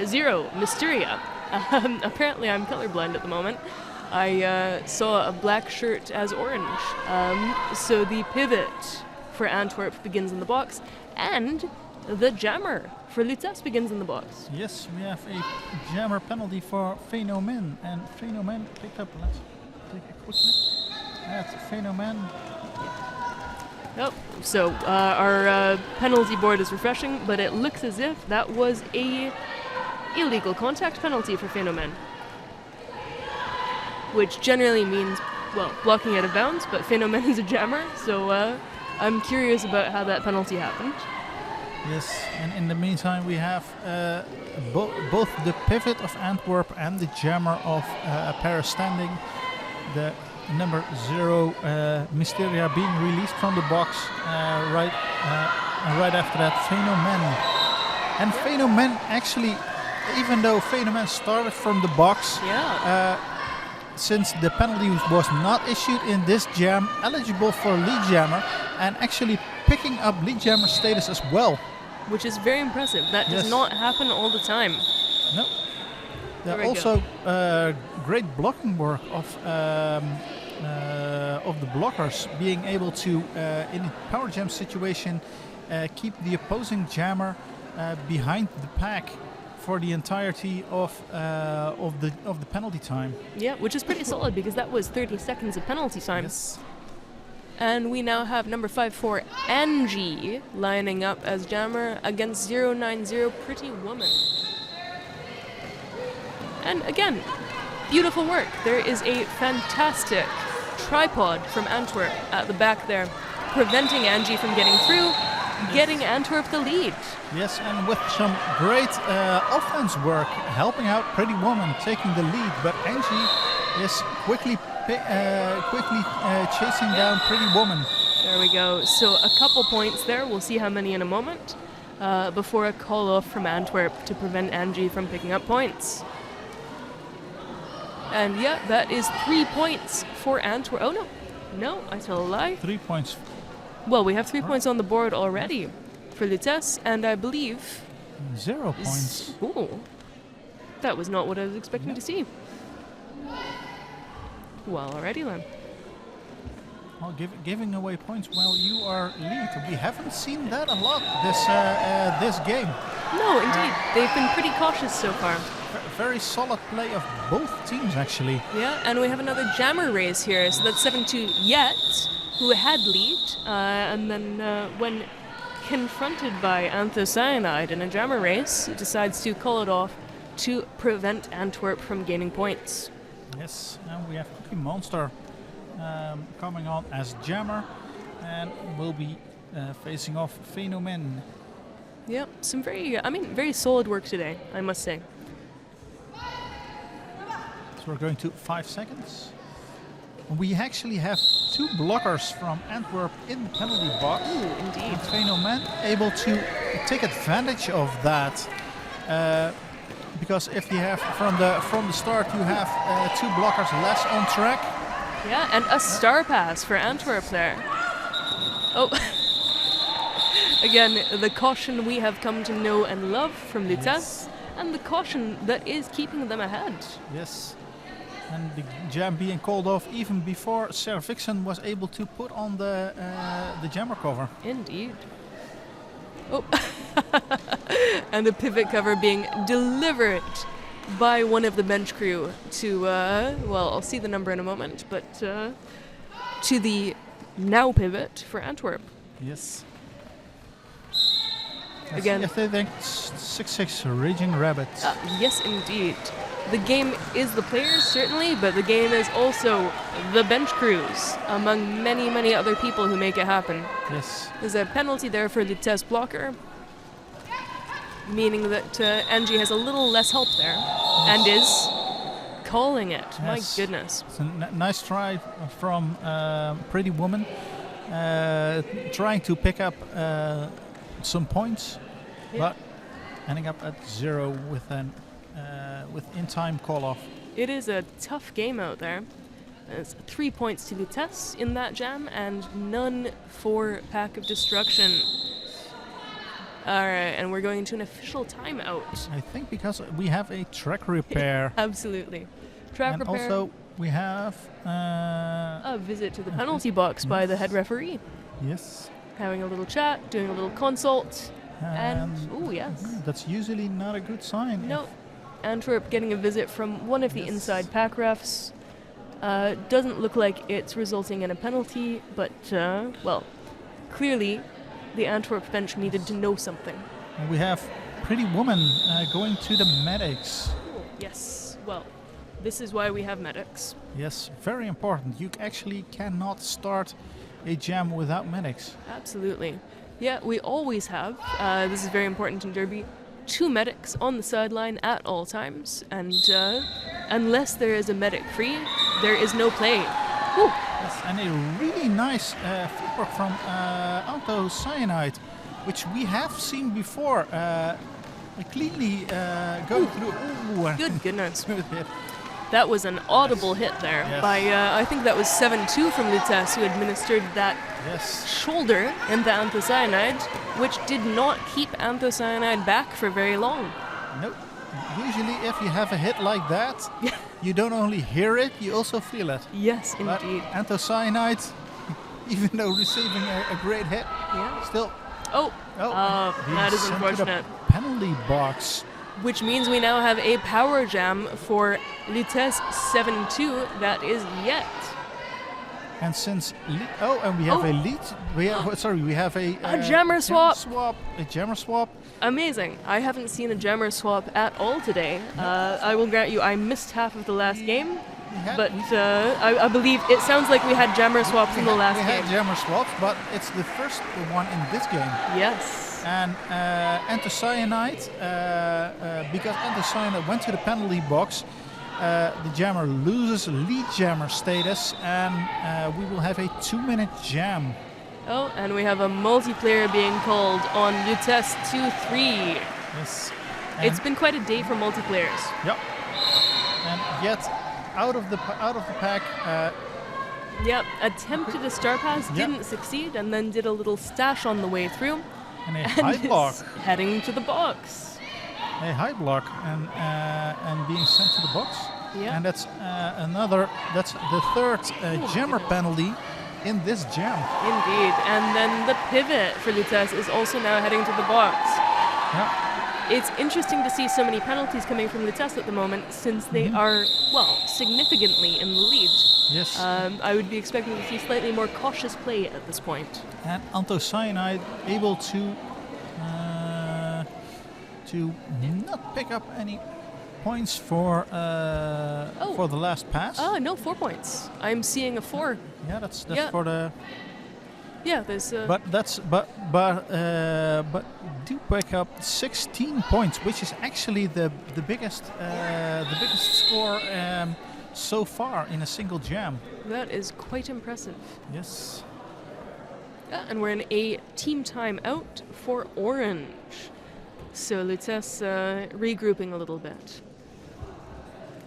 0, Mysteria. Apparently I'm colorblind at the moment. I saw a black shirt as orange. So the pivot for Antwerp begins in the box, and the jammer for Lutèce begins in the box. Yes, we have a jammer penalty for Fenomen, and Fenomen picked up. Let's take a quick look at Fenomen. Oh, so our penalty board is refreshing, but it looks as if that was a illegal contact penalty for Fenomen, which generally means, well, blocking out of bounds, but Fenomen is a jammer, so I'm curious about how that penalty happened. Yes, and in the meantime we have both the pivot of Antwerp and the jammer of Paris standing. The number 0 Mysteria being released from the box right after that Fenomen. And Fenomen actually, even though Fenomen started from the box, since the penalty was not issued in this jam, eligible for lead jammer and actually picking up lead jammer status as well. Which is very impressive. That does not happen all the time. No. There also great blocking work of the blockers being able to, in a power jam situation, keep the opposing jammer behind the pack for the entirety of the penalty time. Yeah, which is pretty solid because that was 30 seconds of penalty time. Yes. And we now have number 5-4 Angie lining up as jammer against 090 Pretty Woman. And again, beautiful work. There is a fantastic tripod from Antwerp at the back there, preventing Angie from getting through, getting Antwerp the lead. Yes, and with some great offense work, helping out Pretty Woman, taking the lead, but Angie is quickly chasing down Pretty Woman. There we go. So a couple points there. We'll see how many in a moment before a call off from Antwerp to prevent Angie from picking up points. And yeah, that is 3 points for Antwerp. Oh no, I tell a lie. 3 points. Well, we have 3 points on the board already for Lutèce, and I believe 0 points. Ooh, that was not what I was expecting to see. Well, alrighty then. Well, giving away points while you are lead. We haven't seen that a lot this game. No, indeed. They've been pretty cautious so far. Very solid play of both teams, actually. Yeah, and we have another jammer race here. So that's 7-2 Yet, who had lead, and then when confronted by anthocyanide in a jammer race, decides to call it off to prevent Antwerp from gaining points. Yes, and we have Cookie Monster coming on as jammer, and will be facing off Fenomen. Yep, some very solid work today, I must say. So we're going to 5 seconds. We actually have 2 blockers from Antwerp in the penalty box. Ooh, indeed. And Fenomen able to take advantage of that. Because if you have from the start you have 2 blockers less on track. Yeah, and a star pass for Antwerp there. Oh, again, the caution we have come to know and love from Lutèce, and the caution that is keeping them ahead. Yes, and the jam being called off even before Sarah Vixen was able to put on the jammer cover. Indeed. Oh, and the pivot cover being delivered by one of the bench crew to, well, I'll see the number in a moment, but to the now pivot for Antwerp. Yes. Again. Yes, they think 6-6 Raging Rabbit. Yes, indeed. The game is the players, certainly, but the game is also the bench crews, among many, many other people who make it happen. Yes. There's a penalty there for Lutèce blocker, meaning that Angie has a little less help there, and is calling it. Yes. My goodness. It's a nice try from Pretty Woman, trying to pick up some points, but ending up at 0 with in-time call-off. It is a tough game out there. There's 3 points to Lutèce in that jam, and none for Pack of Destruction. Alright, and we're going to an official timeout. I think because we have a track repair. Absolutely. Track and repair. also we have... A visit to the penalty box by the head referee. Yes. Having a little chat, doing a little consult. And, oh yes. That's usually not a good sign. No. Antwerp getting a visit from one of the inside pack refs. Doesn't look like it's resulting in a penalty, but, well, clearly the Antwerp bench needed to know something. And we have Pretty Woman going to the medics. Yes, well, this is why we have medics. Yes, very important. You actually cannot start a jam without medics. Absolutely. Yeah, we always have, this is very important in Derby, 2 medics on the sideline at all times, and unless there is a medic free, there is no play. Woo. Yes, and a really nice footwork from Anthocyanide, which we have seen before. Cleanly go through. Ooh. Good goodness. Smooth hit. That was an audible hit there by, I think that was 7-2 from Lutèce, who administered that shoulder into Anthocyanide, which did not keep Anthocyanide back for very long. Nope. Usually if you have a hit like that, you don't only hear it, you also feel it. Yes, but indeed. Anthocyanide, even though receiving a great hit, still... that is unfortunate. Penalty box. Which means we now have a power jam for Lutèce 7-2 that is yet. And since and we have a lead. We have a jammer swap. A jammer swap. Amazing. I haven't seen a jammer swap at all today. I will grant you I missed half of the last game. But I believe it sounds like we had jammer swaps in the last game. We had jammer swaps, but it's the first one in this game. Yes. And Anthocyanide, because Anthocyanide went to the penalty box, the jammer loses lead jammer status, and we will have a 2-minute jam. Oh, and we have a multiplayer being called on Lutèce 2-3. Yes. It's been quite a day for multiplayers. Yep. And yet, out of the pack. Attempted a star pass, didn't succeed, and then did a little stash on the way through. And a high block. Heading to the box. A high block and being sent to the box. Yeah. And that's that's the third jammer penalty in this jam. Indeed. And then the pivot for Lutèce is also now heading to the box. Yeah. It's interesting to see so many penalties coming from Lutèce at the moment, since they are, significantly in the lead. Yes. I would be expecting to see slightly more cautious play at this point. And Anthocyanide able to not pick up any points for the last pass. No 4 points. I'm seeing a 4. Yeah, that's for the. Yeah, there's. But do pick up 16 points, which is actually the biggest score so far in a single jam. That is quite impressive. Yes. Yeah, and we're in a team timeout for Orange. So Lutèce regrouping a little bit.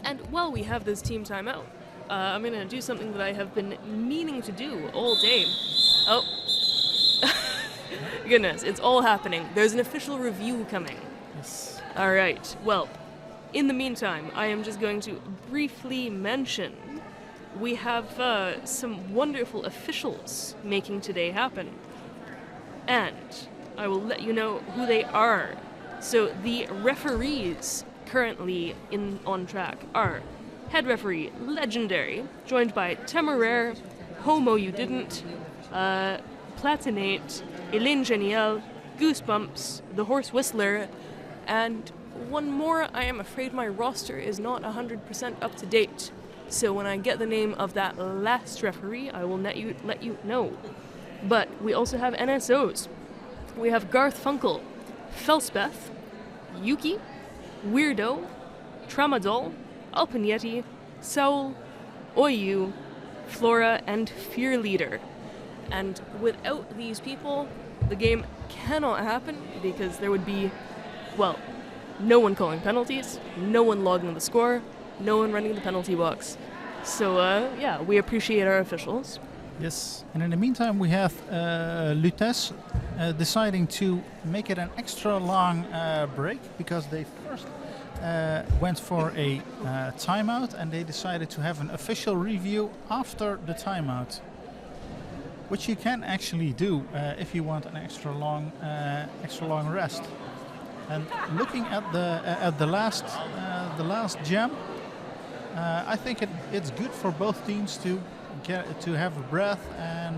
And while we have this team timeout, I'm going to do something that I have been meaning to do all day. Oh. Goodness, it's all happening. There's an official review coming. Yes. All right. Well, in the meantime, I am just going to briefly mention we have some wonderful officials making today happen. And I will let you know who they are. So the referees currently on track are head referee Legendary, joined by Temeraire, Homo You Didn't, Platinate, Elaine Geniel, Goosebumps, The Horse Whistler, and one more. I am afraid my roster is not 100% up to date. So when I get the name of that last referee, I will let you know. But we also have NSOs. We have Garth Funkel, Felspeth, Yuki, Weirdo, Tramadol, Alpignetti, Saul, Oyu, Flora, and Fear Leader. And without these people, the game cannot happen because there would be, no one calling penalties, no one logging the score, no one running the penalty box. So, we appreciate our officials. Yes, and in the meantime we have Lutèce deciding to make it an extra long break because they first went for a timeout, and they decided to have an official review after the timeout, which you can actually do if you want an extra long rest. And looking at the last jam, I think it's good for both teams to have a breath and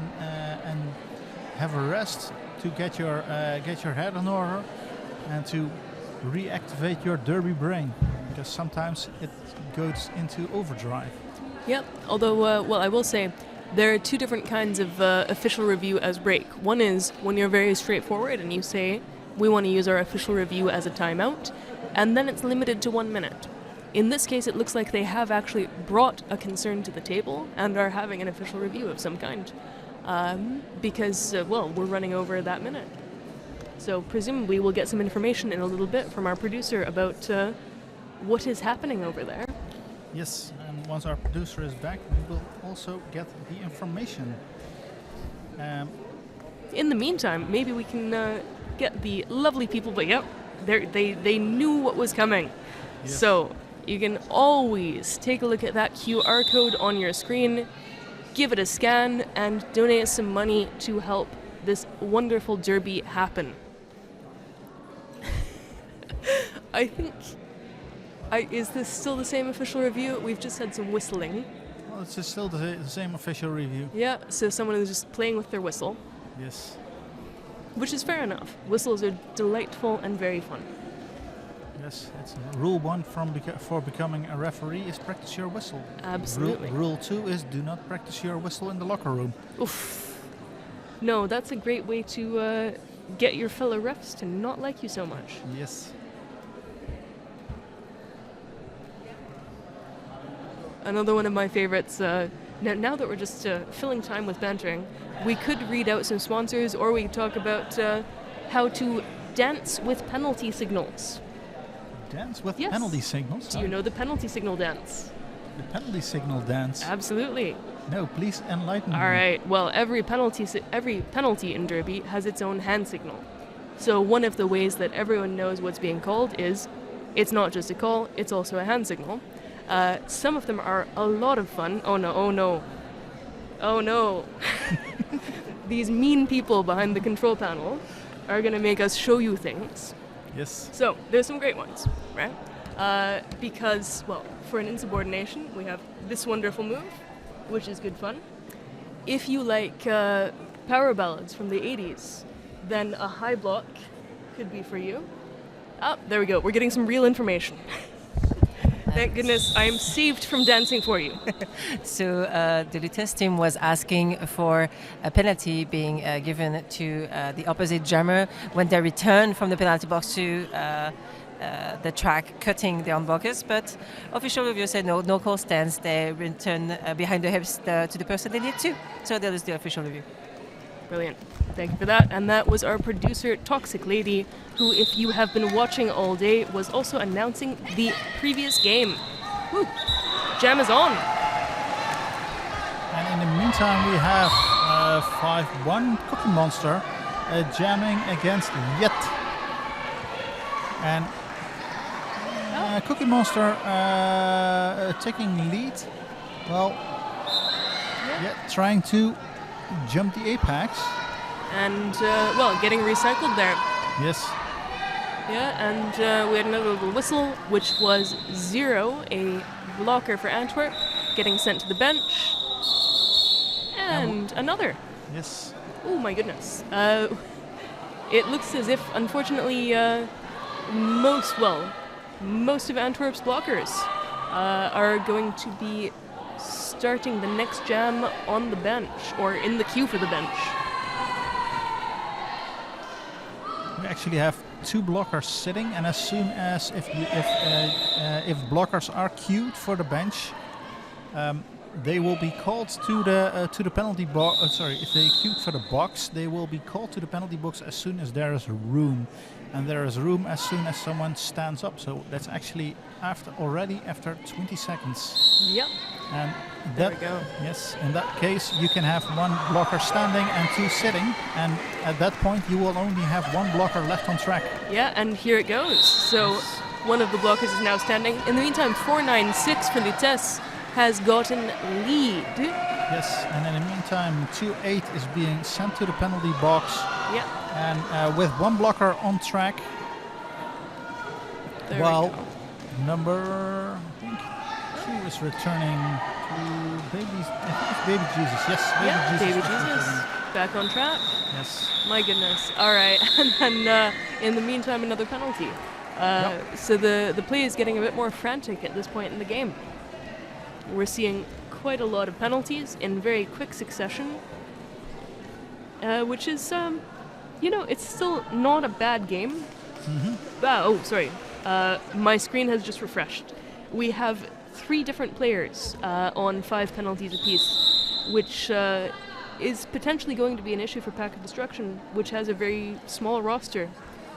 have a rest, to get your head in order and to reactivate your derby brain, because sometimes it goes into overdrive. Yep. Although, well, I will say there are two different kinds of official review as break. One is when you're very straightforward and you say, we want to use our official review as a timeout, and then it's limited to 1 minute. In this case, it looks like they have actually brought a concern to the table and are having an official review of some kind, because, well, we're running over that minute. So presumably we'll get some information in a little bit from our producer about what is happening over there. Yes, and once our producer is back, we will also get the information. In the meantime, maybe we can get the lovely people, but yep, they knew what was coming. Yes. So you can always take a look at that QR code on your screen, give it a scan, and donate some money to help this wonderful derby happen. I think... is this still the same official review? We've just had some whistling. Well, it's just still the same official review. Yeah, so someone is just playing with their whistle. Yes. Which is fair enough. Whistles are delightful and very fun. Yes, it's rule 1 for becoming a referee is practice your whistle. Absolutely. Rule 2 is do not practice your whistle in the locker room. Oof. No, that's a great way to get your fellow refs to not like you so much. Yes. Another one of my favorites, now that we're just filling time with bantering, we could read out some sponsors, or we could talk about how to dance with penalty signals. Dance with Yes. penalty signals? Do you know the penalty signal dance? The penalty signal dance? Absolutely. No, please enlighten me. All right. Well, every penalty in Derby has its own hand signal. So one of the ways that everyone knows what's being called is it's not just a call, it's also a hand signal. Some of them are a lot of fun. Oh no, oh no. Oh no. These mean people behind the control panel are going to make us show you things. Yes. So, there's some great ones, right? Because, well, for an insubordination, we have this wonderful move, which is good fun. If you like power ballads from the 80s, then a high block could be for you. Ah, there we go. We're getting some real information. Thank goodness I am saved from dancing for you. So the Lutèce team was asking for a penalty being given to the opposite jammer when they return from the penalty box to the track, cutting the unblockers. But official review said no call stands. They return behind the hips to the person they need to. So that is the official review. Brilliant. Thank you for that. And that was our producer, Toxic Lady, who, if you have been watching all day, was also announcing the previous game. Woo! Jam is on. And in the meantime, we have 5-1 Cookie Monster jamming against Yet. And Cookie Monster taking lead. Well, Yet trying to jump the apex. And, well, getting recycled there. Yes. Yeah, and we had another little whistle, which was 0, a blocker for Antwerp, getting sent to the bench. And another. Yes. Oh my goodness. It looks as if, unfortunately, most of Antwerp's blockers are going to be starting the next jam on the bench, or in the queue for the bench. We actually have 2 blockers sitting, and as soon as if blockers are queued for the bench, they will be called to the penalty box. If they queued for the box, they will be called to the penalty box as soon as there is room, and there is room as soon as someone stands up. So that's actually after 20 seconds. Yep. And There we go. Yes, in that case you can have 1 blocker standing and 2 sitting, and at that point you will only have 1 blocker left on track. Yeah, and here it goes. So One of the blockers is now standing. In the meantime, 496 for Lutèce has gotten lead. Yes, and in the meantime, 2-8 is being sent to the penalty box. Yeah. And with one blocker on track, There while we go. number, I think, 2 is returning to Baby Jesus. Yes, Baby is Jesus. returning. Back on track. Yes. My goodness. All right. And then in the meantime, another penalty. So the play is getting a bit more frantic at this point in the game. We're seeing quite a lot of penalties in very quick succession, which is, it's still not a bad game. Sorry. My screen has just refreshed. We have 3 different players on 5 penalties apiece, which is potentially going to be an issue for Pack of Destruction, which has a very small roster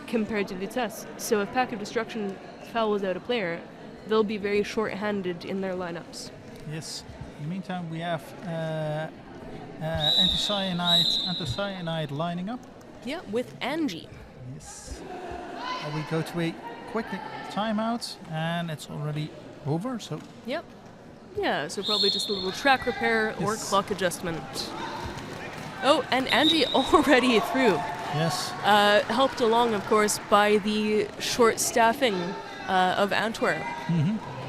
compared to Lutèce. So if Pack of Destruction fouls out a player, they'll be very short-handed in their lineups. Yes. In the meantime, we have anti-cyanide lining up. Yeah, with Angie. Yes. We go to a quick timeout, and it's already over. So Yep. Yeah, so probably just a little track repair or Yes. clock adjustment. Oh, and Angie already through. yes, Helped along, of course, by the short staffing of Antwerp.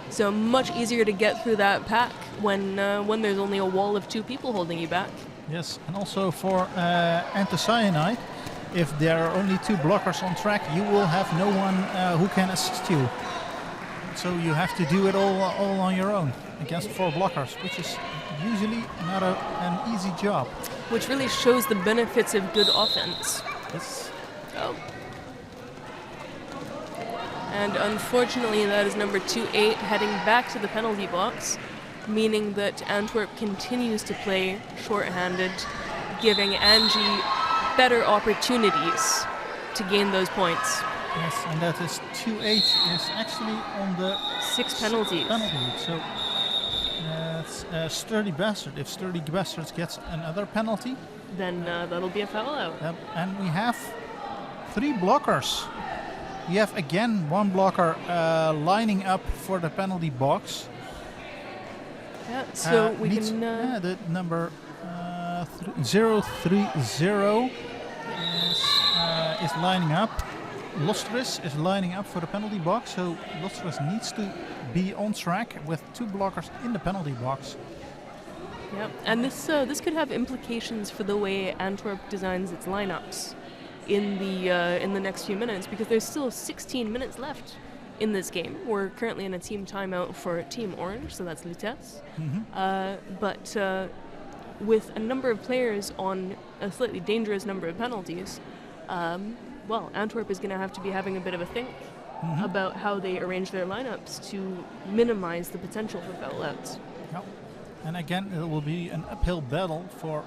So much easier to get through that pack when there's only a wall of 2 people holding you back. yes, and also for anti-cyanide, if there are only 2 blockers on track, you will have no one who can assist you. So you have to do it all on your own against 4 blockers, which is usually not an easy job. Which really shows the benefits of good offense. Yes. Oh. And unfortunately, that is number 2-8 heading back to the penalty box, meaning that Antwerp continues to play short-handed, giving Angie better opportunities to gain those points. Yes, and that is 2-8 is actually on the 6 penalties. penalty. So it's Sturdy Bastard. If Sturdy Bastard gets another penalty, Then that'll be a foul out. and we have 3 blockers. We have again one blocker lining up for the penalty box. Yeah, so we needs- can... the number 030 is lining up. Lostris is lining up for the penalty box, so Lostris needs to be on track with 2 blockers in the penalty box. Yeah, and this could have implications for the way Antwerp designs its lineups in the next few minutes, because there's still 16 minutes left in this game. We're currently in a team timeout for Team Orange, so that's Lutèce. But with a number of players on a slightly dangerous number of penalties, Antwerp is going to have to be having a bit of a think about how they arrange their lineups to minimize the potential for foul outs. Yep. And again, it will be an uphill battle for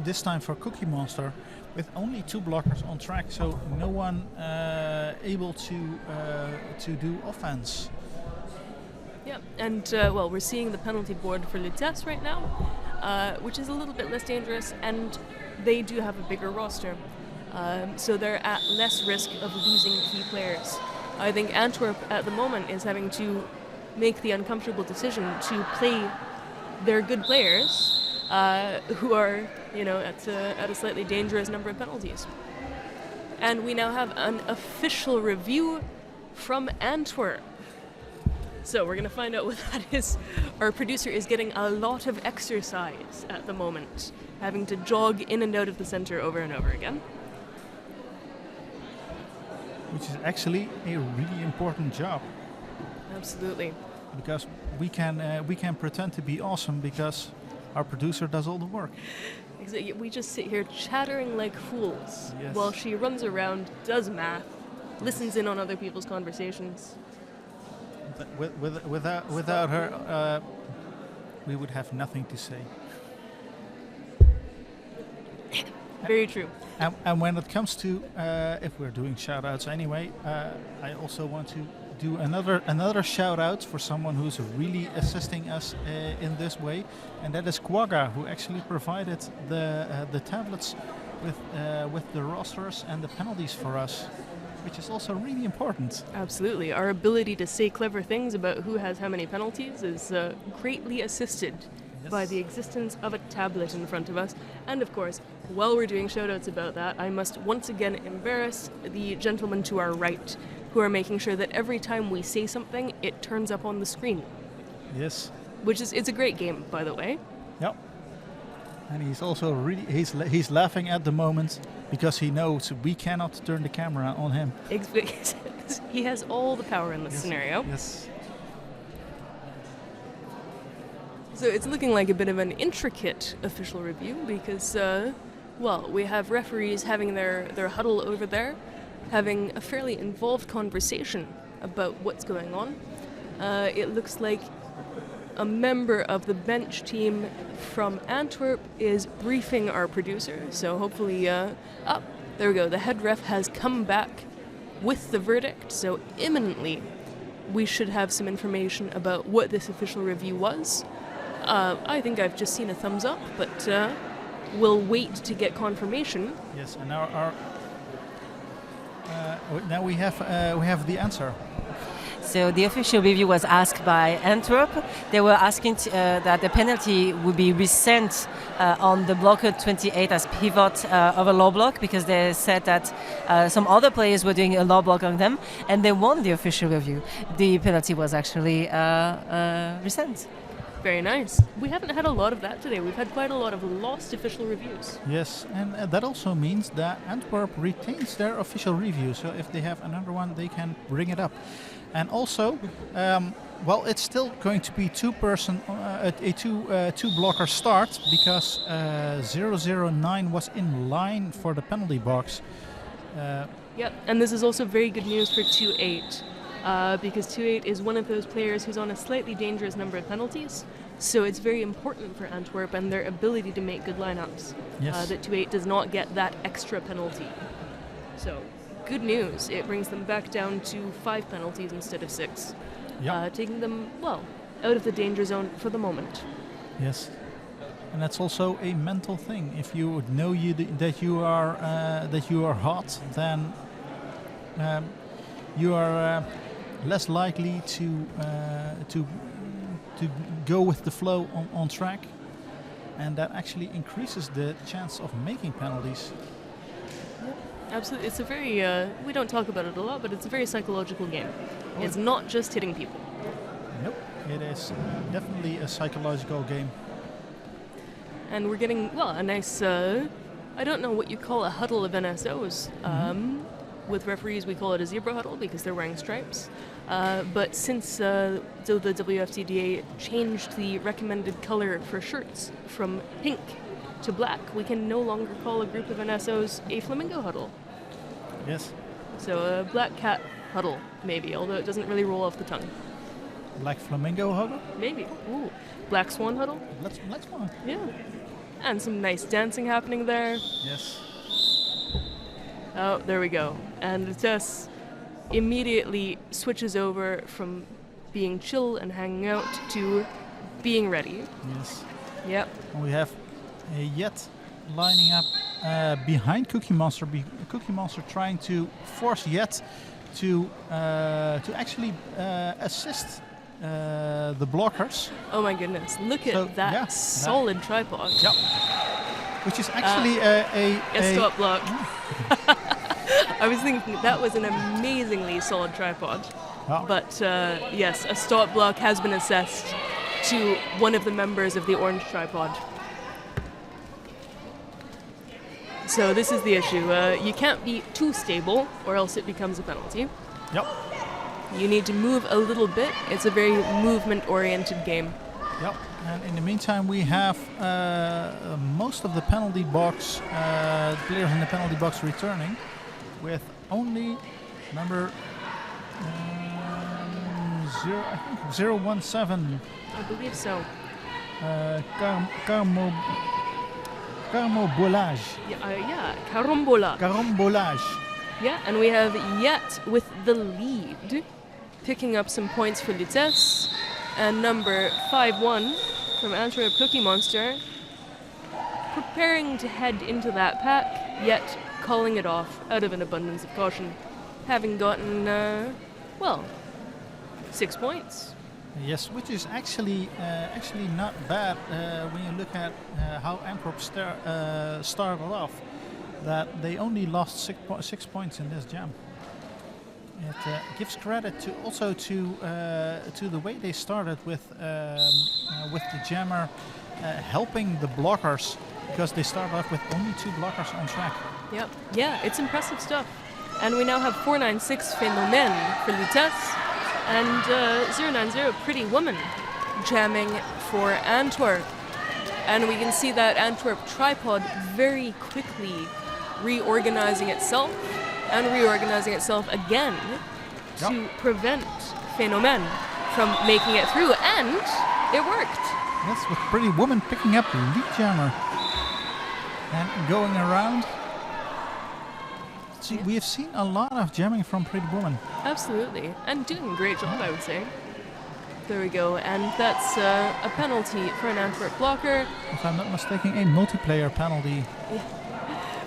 this time for Cookie Monster, with only 2 blockers on track, so no one able to do offense. Yeah, and we're seeing the penalty board for Lutèce right now, which is a little bit less dangerous, and they do have a bigger roster, so they're at less risk of losing key players. I think Antwerp at the moment is having to make the uncomfortable decision to play their good players, who are, at a slightly dangerous number of penalties. And we now have an official review from Antwerp. So we're going to find out what that is. Our producer is getting a lot of exercise at the moment, having to jog in and out of the center over and over again. Which is actually a really important job, Absolutely. because we can pretend to be awesome because our producer does all the work. We just sit here chattering like fools Yes. while she runs around, does math, listens in on other people's conversations. Without her, we would have nothing to say. Very true. And when it comes to, if we're doing shout-outs anyway, I also want to do another shout-out for someone who's really assisting us in this way, and that is Quagga, who actually provided the tablets with the rosters and the penalties for us. which is also really important. Absolutely. Our ability to say clever things about who has how many penalties is greatly assisted by the existence of a tablet in front of us. And of course, while we're doing shoutouts about that, I must once again embarrass the gentlemen to our right who are making sure that every time we say something, it turns up on the screen. Yes. It's a great game, by the way. Yep. And he's also really, he's laughing at the moment because he knows we cannot turn the camera on him. He has all the power in this scenario. Yes. So it's looking like a bit of an intricate official review because, we have referees having their huddle over there, having a fairly involved conversation about what's going on. It looks like a member of the bench team from Antwerp is briefing our producer, so hopefully, there we go, the head ref has come back with the verdict, so imminently we should have some information about what this official review was. I think I've just seen a thumbs up, but we'll wait to get confirmation. Yes, and now we have the answer. So the official review was asked by Antwerp. They were asking that the penalty would be resent on the blocker 28 as pivot of a low block because they said that some other players were doing a low block on them and they won the official review. The penalty was actually resent. Very nice. We haven't had a lot of that today. We've had quite a lot of lost official reviews. Yes, and that also means that Antwerp retains their official review. So if they have another one, they can bring it up. And also, it's still going to be two blocker start because 009 was in line for the penalty box. Yep, and this is also very good news for 2-8. Because 2-8 is one of those players who's on a slightly dangerous number of penalties, so it's very important for Antwerp and their ability to make good lineups that 2-8 does not get that extra penalty. So, good news, it brings them back down to 5 penalties instead of 6, taking them, out of the danger zone for the moment. Yes, and that's also a mental thing. If you know that you are hot, then you are less likely to go with the flow on track, and that actually increases the chance of making penalties. Absolutely, it's a very we don't talk about it a lot, but it's a very psychological game. It's not just hitting people. Nope, it is definitely a psychological game. And we're getting a nice I don't know what you call a huddle of NSOs. With referees, we call it a zebra huddle because they're wearing stripes. But since the WFCDA changed the recommended color for shirts from pink to black, we can no longer call a group of NSOs a flamingo huddle. Yes. So a black cat huddle, maybe, although it doesn't really roll off the tongue. Black flamingo huddle? Maybe. Ooh. Black swan huddle? Black swan. Yeah. And some nice dancing happening there. Yes. Oh, there we go. And Lutèce immediately switches over from being chill and hanging out to being ready. Yes. Yep. And we have Yet lining up behind Cookie Monster. Cookie Monster trying to force Yet to actually assist the blockers. Oh my goodness! Look at that solid tripod. Yep. Which is actually a stop block. I was thinking that was an amazingly solid tripod. Oh. But yes, a stop block has been assessed to one of the members of the orange tripod. So this is the issue. You can't be too stable or else it becomes a penalty. Yep. You need to move a little bit. It's a very movement-oriented game. Yep. And in the meantime, we have most of the penalty box players in the penalty box returning, with only number 017. I believe so. Carambolage. Yeah, Carambola. Carambolage. Yeah, and we have Yet with the lead, picking up some points for Lutèce, and number 5-1 from Antwerp Cookie Monster, preparing to head into that pack, Yet calling it off out of an abundance of caution. having gotten, well, 6 points. Yes, which is actually not bad when you look at how Antwerp started off. That they only lost 6 points in this jam. It gives credit to the way they started with the jammer helping the blockers, because they started off with only 2 blockers on track. Yep. Yeah, it's impressive stuff. And we now have 496 Phénomène for Lutèce and 090 Pretty Woman jamming for Antwerp. And we can see that Antwerp tripod very quickly reorganizing itself and reorganizing itself again to prevent Phénomène from making it through. And it worked. Yes, with Pretty Woman picking up the lead jammer and going around. See, we have seen a lot of jamming from Pretty Woman. Absolutely. And doing a great job, I would say. There we go. And that's a penalty for an Antwerp blocker. If I'm not mistaken, a multiplayer penalty.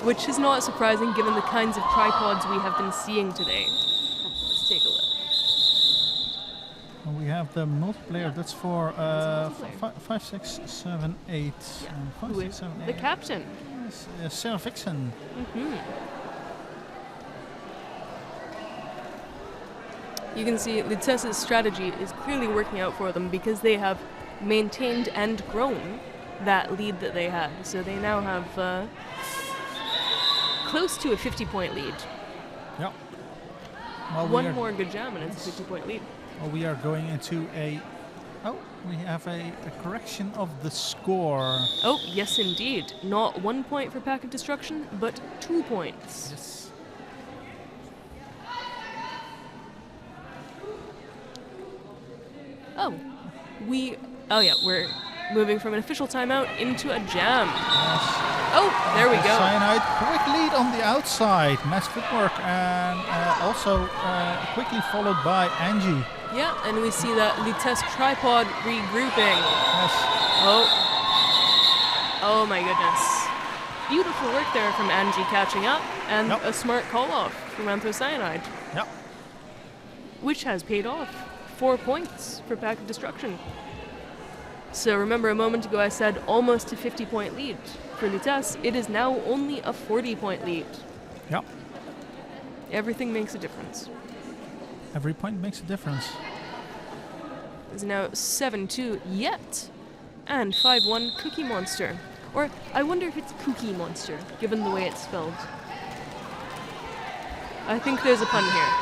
Which is not surprising given the kinds of tripods we have been seeing today. Let's take a look. And we have the multiplayer, that's for 5, 6, 7, 8. And 5, 6, 7, 8. The captain. Yes, Sarah Vixen. You can see Lutèce's strategy is clearly working out for them because they have maintained and grown that lead that they had. So they now have close to a 50-point lead. Yep. Well, One more good jam and it's a 50-point lead. Well, we are going into we have a correction of the score. Oh, yes indeed. Not 1 point for Pack of Destruction, but 2 points. Yes. We're moving from an official timeout into a jam. Yes. Oh, there we go. Cyanide, quick lead on the outside. Nice footwork, and also quickly followed by Angie. Yeah, and we see that Lutèce tripod regrouping. Yes. Oh my goodness. Beautiful work there from Angie catching up, and a smart call-off from Anthocyanide. Yep. Which has paid off. 4 points for Pack of Destruction. So remember a moment ago I said almost a 50-point lead for Lutèce. It is now only a 40-point lead. Yep. Everything makes a difference. Every point makes a difference. It's now 7-2 yet, and 5-1 Cookie Monster. Or I wonder if it's Cookie Monster, given the way it's spelled. I think there's a pun here.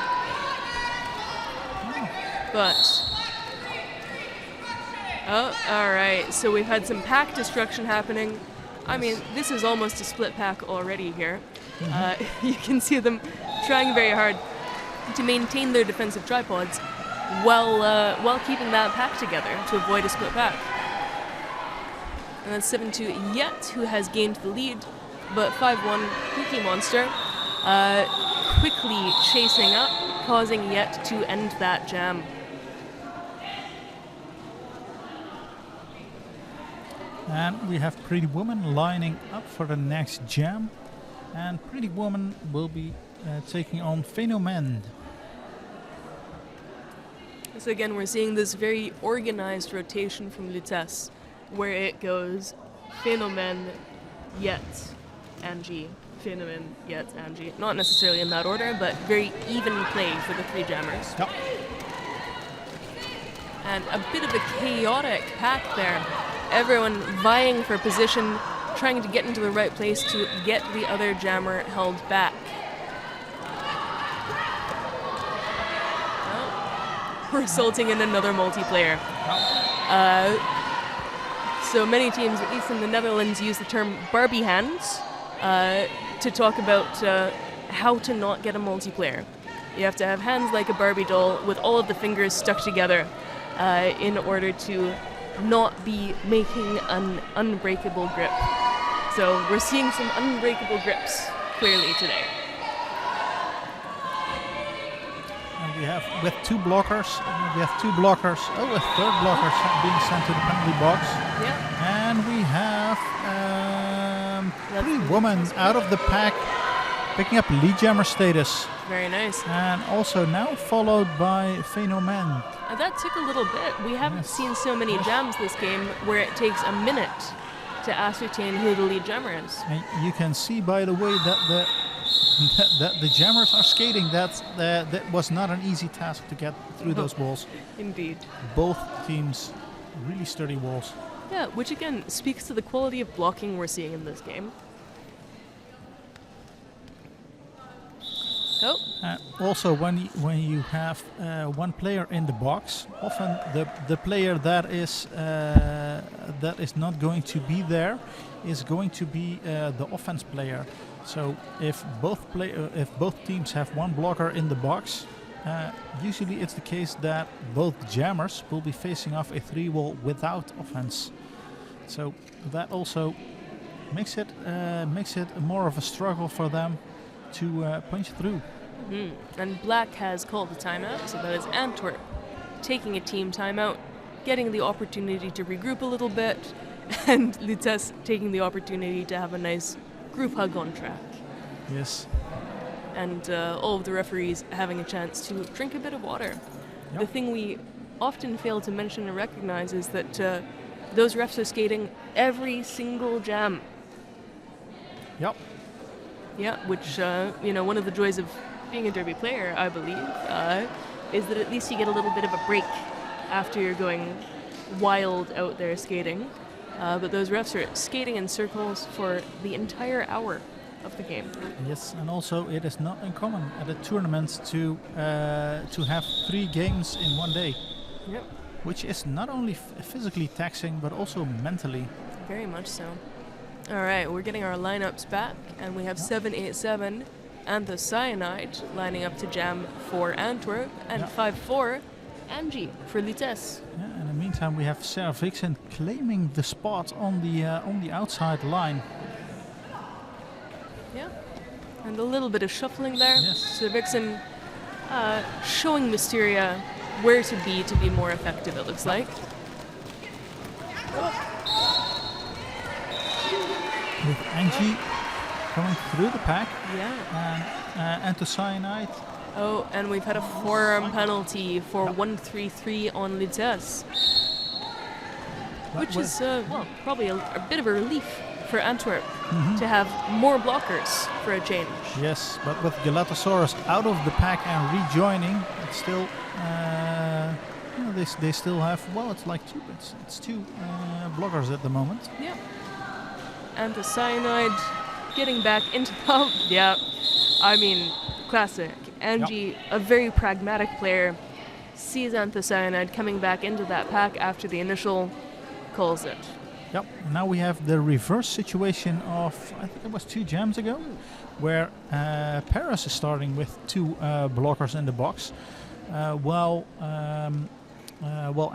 But alright, so we've had some pack destruction happening. I mean, this is almost a split pack already here. You can see them trying very hard to maintain their defensive tripods while keeping that pack together to avoid a split pack. And that's 7-2 Yet, who has gained the lead, but 5-1 Cookie Monster quickly chasing up, causing Yet to end that jam. And we have Pretty Woman lining up for the next jam. And Pretty Woman will be taking on Phénomène. So again, we're seeing this very organized rotation from Lutèce, where it goes Phénomène, Yet, Angie, Phénomène, Yet, Angie. Not necessarily in that order, but very even play for the 3 jammers. Yep. And a bit of a chaotic pack there. Everyone vying for position, trying to get into the right place to get the other jammer held back. Resulting in another multiplayer. So many teams, at least in the Netherlands, use the term Barbie hands to talk about how to not get a multiplayer. You have to have hands like a Barbie doll with all of the fingers stuck together in order to not be making an unbreakable grip. So we're seeing some unbreakable grips clearly today. And we have with 2 blockers. We have 2 blockers. Oh, a third blocker being sent to the penalty box. Yeah. And we have Pretty Woman out of the pack. picking up lead jammer status. Very nice. And also now followed by Phenomen. And that took a little bit. We haven't seen so many jams this game where it takes a minute to ascertain who the lead jammer is. And you can see, by the way, that the jammers are skating. That was not an easy task to get through those walls. Indeed. Both teams really sturdy walls. Yeah, which again speaks to the quality of blocking we're seeing in this game. Oh. Also, when you have one player in the box, often the player that is not going to be there is going to be the offense player. So if both teams have one blocker in the box, usually it's the case that both jammers will be facing off a 3-wall without offense. So that also makes it more of a struggle for them to punch through. And Black has called a timeout, so that is Antwerp taking a team timeout, getting the opportunity to regroup a little bit, and Lutèce taking the opportunity to have a nice group hug on track. Yes. And all of the referees having a chance to drink a bit of water. Yep. The thing we often fail to mention and recognize is that those refs are skating every single jam. Yep. Yeah, which, one of the joys of being a derby player, I believe, is that at least you get a little bit of a break after you're going wild out there skating. But those refs are skating in circles for the entire hour of the game. Yes, and also it is not uncommon at a tournament to have 3 games in one day. Yep. Which is not only physically taxing, but also mentally. Very much so. All right, we're getting our lineups back, and we have 787 and the Cyanide lining up to jam for Antwerp, and 5-4 Angie for Lutèce. Yeah, in the meantime, we have Sarah Vixen claiming the spot on the outside line. Yeah, and a little bit of shuffling there. Yes. So Vixen showing Mysteria where to be more effective, it looks like. With Angie coming through the pack. Yeah. And to Cyanide. Oh, and we've had a forearm penalty for 133 on Lutèce. Which is, probably a bit of a relief for Antwerp to have more blockers for a change. Yes, but with Galatasaurus out of the pack and rejoining, it's still, they still have, it's two blockers at the moment. Yeah. And the Cyanide getting back into classic. Angie, a very pragmatic player, sees Anthocyanide coming back into that pack after the initial, calls it. Yep, now we have the reverse situation of, I think it was 2 jams ago, where Paris is starting with 2 blockers in the box, while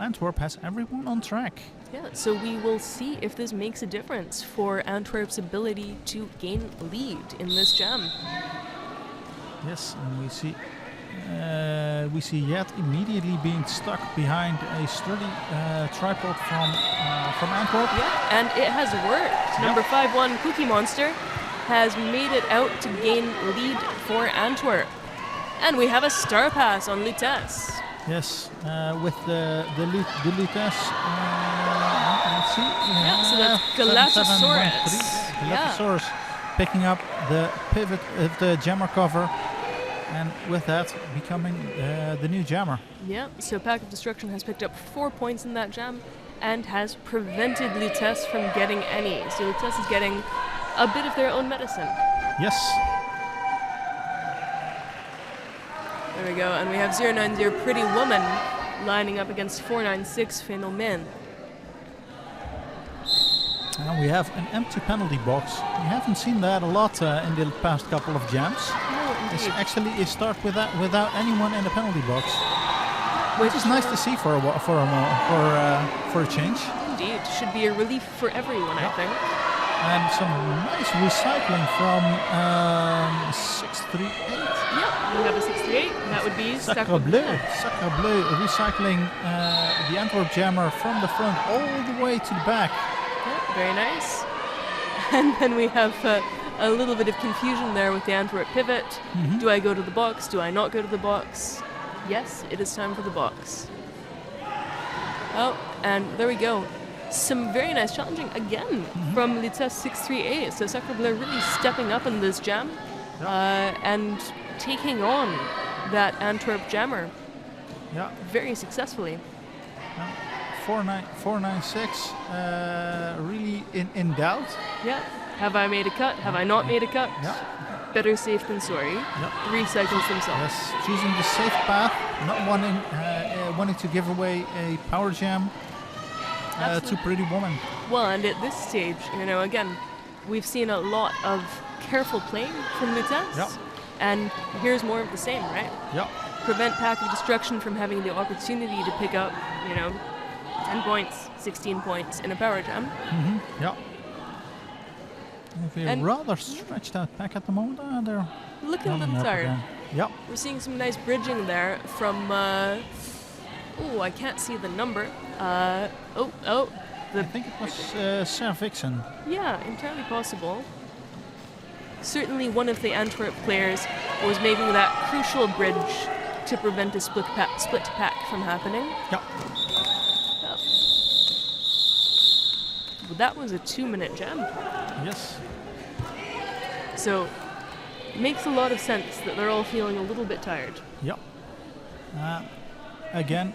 Antwerp has everyone on track. Yeah, so we will see if this makes a difference for Antwerp's ability to gain lead in this jam. Yes, and we see Yet immediately being stuck behind a sturdy tripod from Antwerp. Yeah, and it has worked. Number 5-1 Cookie Monster has made it out to gain lead for Antwerp. And we have a star pass on Lutèce. Yes, with the Lutèce. Let's see. So that's Galatasaurus. Galatasaurus picking up the pivot of the jammer cover, and with that becoming the new jammer. Yeah, so Pack of Destruction has picked up 4 points in that jam and has prevented Lutèce from getting any. So Lutèce is getting a bit of their own medicine. Yes. There we go, and we have 090 Pretty Woman lining up against 496 Phénomène. And we have an empty penalty box. We haven't seen that a lot in the past couple of jams. No, It's indeed. actually a start without anyone in the penalty box, which is nice to see for a change. Indeed, should be a relief for everyone, I think. And some nice recycling from 638. Yeah, we have a 638. That would be Sacre Bleu. Sacre Bleu recycling the Antwerp jammer from the front all the way to the back. Yeah, very nice. And then we have a little bit of confusion there with the Antwerp pivot. Do I go to the box? Do I not go to the box? Yes, it is time for the box. Oh, and there we go. Some very nice challenging again from Lutèce 6-3A. So Sacre Bleu really stepping up in this jam and taking on that Antwerp jammer very successfully. 496, really in doubt. Yeah. Have I made a cut? Have I not made a cut? Yeah. Better safe than sorry. Recycles themselves. Yes, choosing the safe path, not wanting to give away a power jam to Pretty Woman. Well, and at this stage, again, we've seen a lot of careful playing from Lutèce. Yeah. And here's more of the same, right? Yeah. Prevent Pack of Destruction from having the opportunity to pick up, 10 points, 16 points in a power jam. Yeah. We're rather stretched out pack at the moment. They're looking a little tired. Yep. We're seeing some nice bridging there from. I can't see the number. I think it was Sarah Vixen. Yeah, entirely possible. Certainly, one of the Antwerp players was making that crucial bridge to prevent a split pack from happening. Yep. That was a 2-minute jam. Yes. So, makes a lot of sense that they're all feeling a little bit tired. Yep. Again,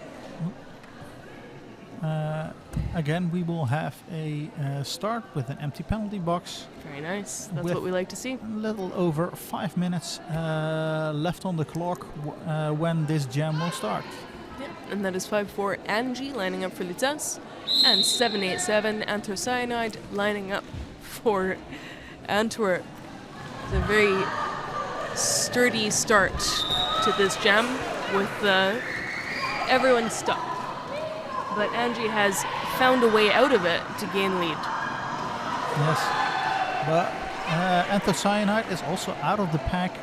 we will have a start with an empty penalty box. Very nice. That's what we like to see. A little over 5 minutes left on the clock when this jam will start. Yeah, and that is 5-4 Angie lining up for Lutèce, and 787 Anthocyanide lining up for Antwerp. It's a very sturdy start to this jam with everyone stuck. But Angie has found a way out of it to gain lead. Yes, but Anthocyanide is also out of the pack,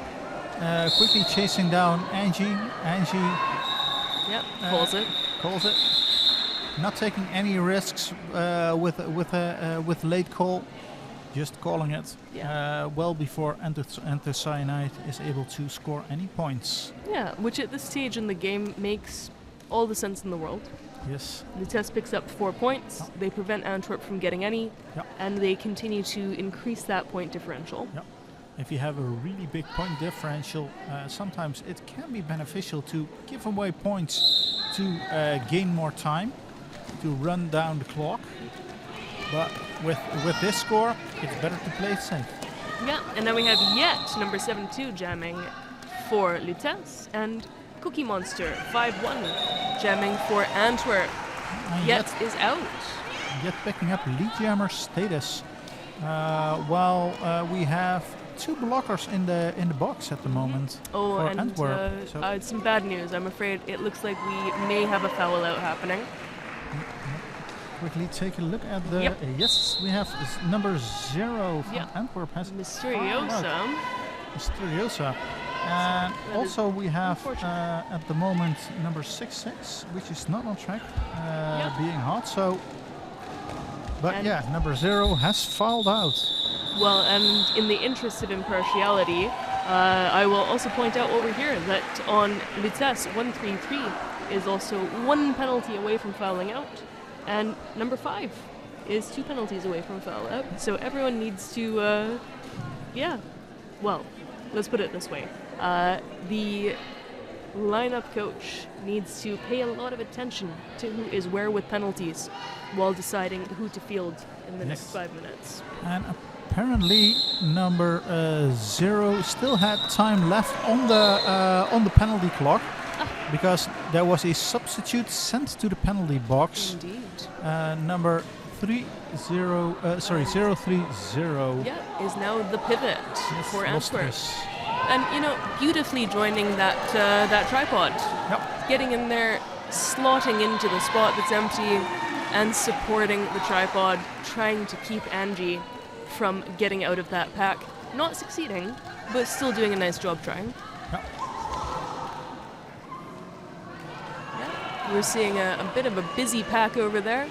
quickly chasing down Angie. Angie calls it. Calls it. Not taking any risks with late call, just calling it well before Anthocyanide is able to score any points. Yeah, which at this stage in the game makes all the sense in the world. Yes. Lutèce picks up 4 points. They prevent Antwerp from getting any, and they continue to increase that point differential. Yep. If you have a really big point differential, sometimes it can be beneficial to give away points to gain more time, to run down the clock. But with this score, it's better to play it safe. Yeah, and then we have yet number 7-2 jamming for Lutèce, and Cookie Monster 5-1 jamming for Antwerp. Yet is out. Yet picking up lead jammer status, while we have 2 blockers in the box at the moment for Antwerp. It's some bad news. I'm afraid it looks like we may have a foul out happening. Quickly take a look at the... yes, we have number 0 from Antwerp. Has Mysteriosa. Mysteriosa. And also we have at the moment number 6-6, which is not on track, being hot. So, but number 0 has fouled out. Well, and in the interest of impartiality, I will also point out over here that on Lutèce 1-3-3 is also 1 penalty away from fouling out, and number 5 is 2 penalties away from foul out. So everyone needs to, well, let's put it this way. The lineup coach needs to pay a lot of attention to who is where with penalties while deciding who to field in the next 5 minutes. And apparently number 0 still had time left on the penalty clock, because there was a substitute sent to the penalty box. Indeed. Number 030. Is now the pivot for Antwerp. And beautifully joining that tripod. Yep. Getting in there, slotting into the spot that's empty, and supporting the tripod, trying to keep Angie from getting out of that pack. Not succeeding, but still doing a nice job trying. Yep. We're seeing a bit of a busy pack over there.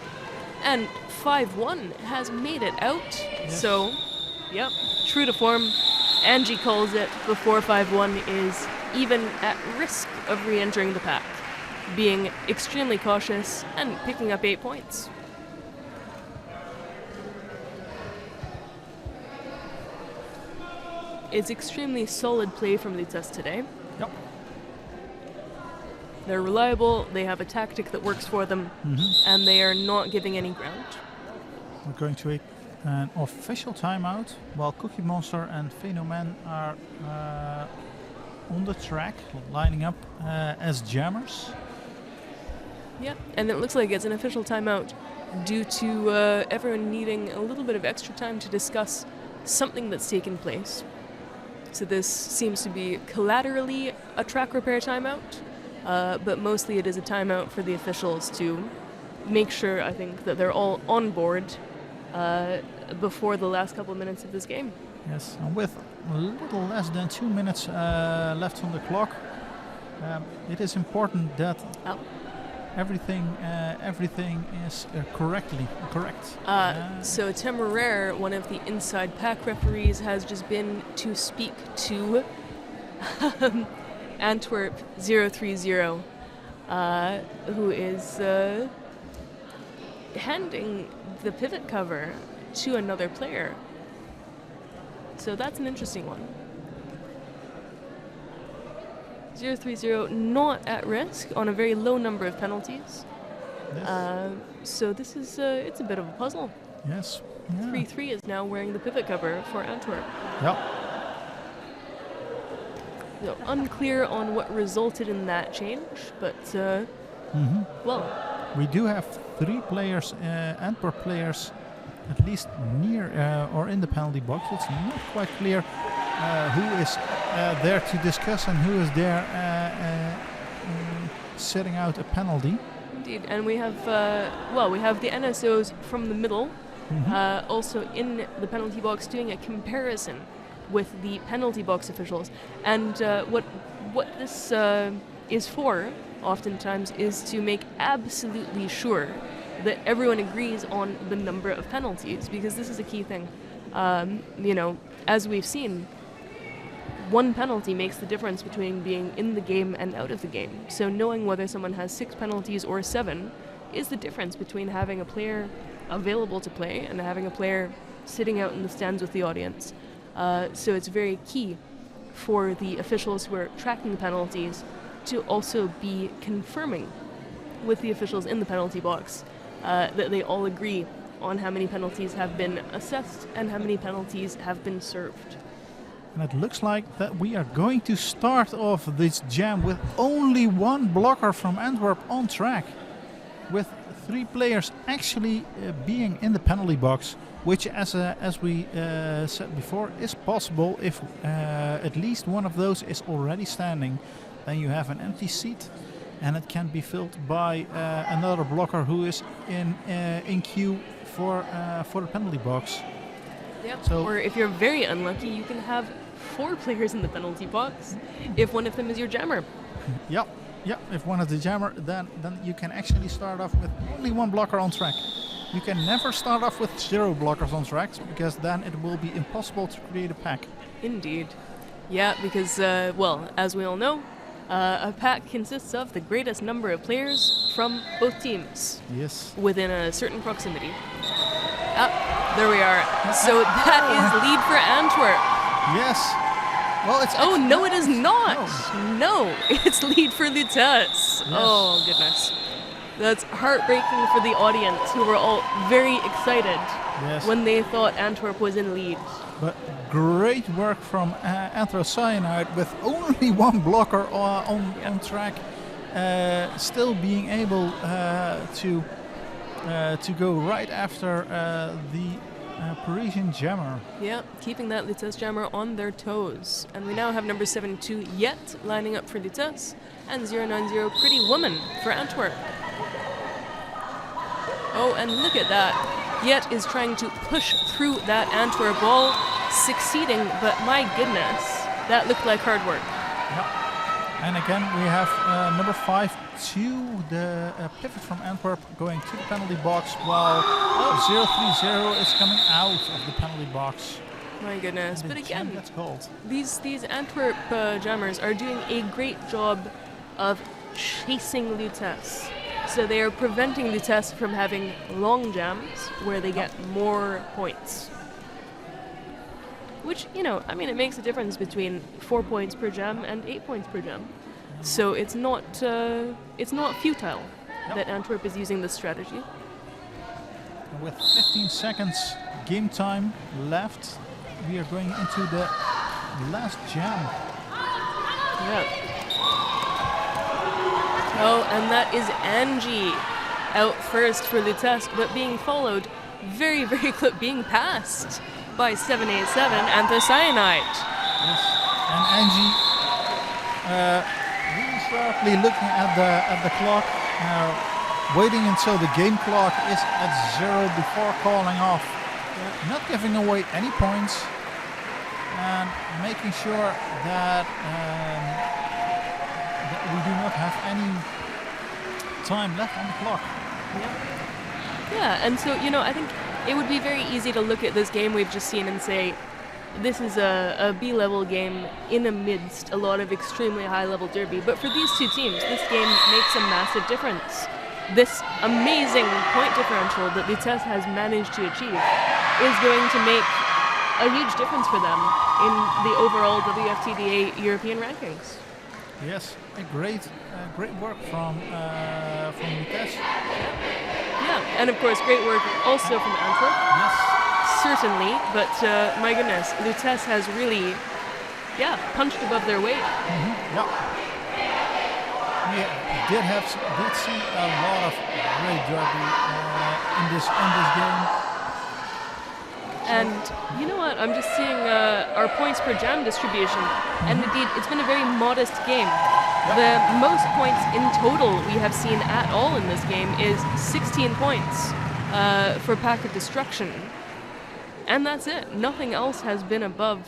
And 5-1 has made it out. Yes. So, true to form, Angie calls it before 5-1 is even at risk of re-entering the pack, being extremely cautious and picking up 8 points. It's extremely solid play from Lutèce today. Yep. They're reliable, they have a tactic that works for them, and they are not giving any ground. We're going to an official timeout while Cookie Monster and Phenomen are on the track, lining up as jammers. Yeah, and it looks like it's an official timeout due to everyone needing a little bit of extra time to discuss something that's taken place. So this seems to be collaterally a track repair timeout, but mostly it is a timeout for the officials to make sure, I think, that they're all on board before the last couple of minutes of this game. Yes, and with a little less than 2 minutes left on the clock, it is important that everything is correct. So Temeraire, one of the inside pack referees, has just been to speak to Antwerp 030, who is handing the pivot cover to another player. So that's an interesting one. 030 not at risk on a very low number of penalties. Yes. So this is it's a bit of a puzzle. Yes. 3-3 is now wearing the pivot cover for Antwerp. Yep. So unclear on what resulted in that change, but well, we do have 3 players, Antwerp players, at least near or in the penalty box. It's not quite clear who is there to discuss and who is there setting out a penalty. Indeed, and we have we have the NSOs from the middle, also in the penalty box doing a comparison with the penalty box officials. And what this is for, oftentimes, is to make absolutely sure that everyone agrees on the number of penalties, because this is a key thing. As we've seen, one penalty makes the difference between being in the game and out of the game. So knowing whether someone has 6 penalties or 7 is the difference between having a player available to play and having a player sitting out in the stands with the audience. So it's very key for the officials who are tracking the penalties to also be confirming with the officials in the penalty box that they all agree on how many penalties have been assessed and how many penalties have been served. And it looks like that we are going to start off this jam with only one blocker from Antwerp on track, with 3 players actually being in the penalty box, which, as we said before, is possible if at least one of those is already standing. Then you have an empty seat, and it can be filled by another blocker who is in queue for the penalty box. Yep. So, or if you're very unlucky, you can have 4 players in the penalty box if one of them is your jammer. Yep. If one is the jammer, then you can actually start off with only one blocker on track. You can never start off with 0 blockers on tracks, because then it will be impossible to create a pack. Indeed. Yeah, because, as we all know, a pack consists of the greatest number of players from both teams. Yes. Within a certain proximity. There we are. So that is lead for Antwerp. Yes. Well, it's. Oh, no, it is not. No, it's lead for Lutèce. Yes. Oh, goodness. That's heartbreaking for the audience, who were all very excited when they thought Antwerp was in lead. But great work from Anthrocyanide with only one blocker on track, still being able to go right after the Parisian jammer. Yeah, keeping that Lutèce jammer on their toes. And we now have number 7-2 Yet lining up for Lutèce, and 090 Pretty Woman for Antwerp. Oh, and look at that. Yet is trying to push through that Antwerp ball, succeeding, but my goodness, that looked like hard work. Yep. And again, we have number 5-2, the pivot from Antwerp, going to the penalty box, while 030 is coming out of the penalty box. My goodness. And But the jam again, gets cold. these Antwerp jammers are doing a great job of chasing Lutèce. So they are preventing Lutèce from having long jams where they get more points. Which, you know, I mean, it makes a difference between 4 points per jam and 8 points per jam. So it's not futile that Antwerp is using this strategy. And with 15 seconds game time left, we are going into the last jam. Yeah. Oh, and that is Angie out first for Lutèce, but being followed very, very being passed by 787 Anthocyanite. Yes. And Angie really sharply looking at the clock, waiting until the game clock is at 0 before calling off. Not giving away any points and making sure that we do not have any time left on the clock. Yeah, and so, you know, I think it would be very easy to look at this game we've just seen and say, this is a B-level game in amidst a lot of extremely high-level derby. But for these two teams, this game makes a massive difference. This amazing point differential that Lutèce has managed to achieve is going to make a huge difference for them in the overall WFTDA European rankings. Yes, a great work from Lutèce. Yeah, and of course, great work also from Antwerp. Yes. Certainly, but my goodness, Lutèce has really, punched above their weight. Yeah. We did see a lot of great derby in this game. And you know what? I'm just seeing our points per jam distribution, and indeed, it's been a very modest game. The most points in total we have seen at all in this game is 16 points for Packet Destruction. And that's it. Nothing else has been above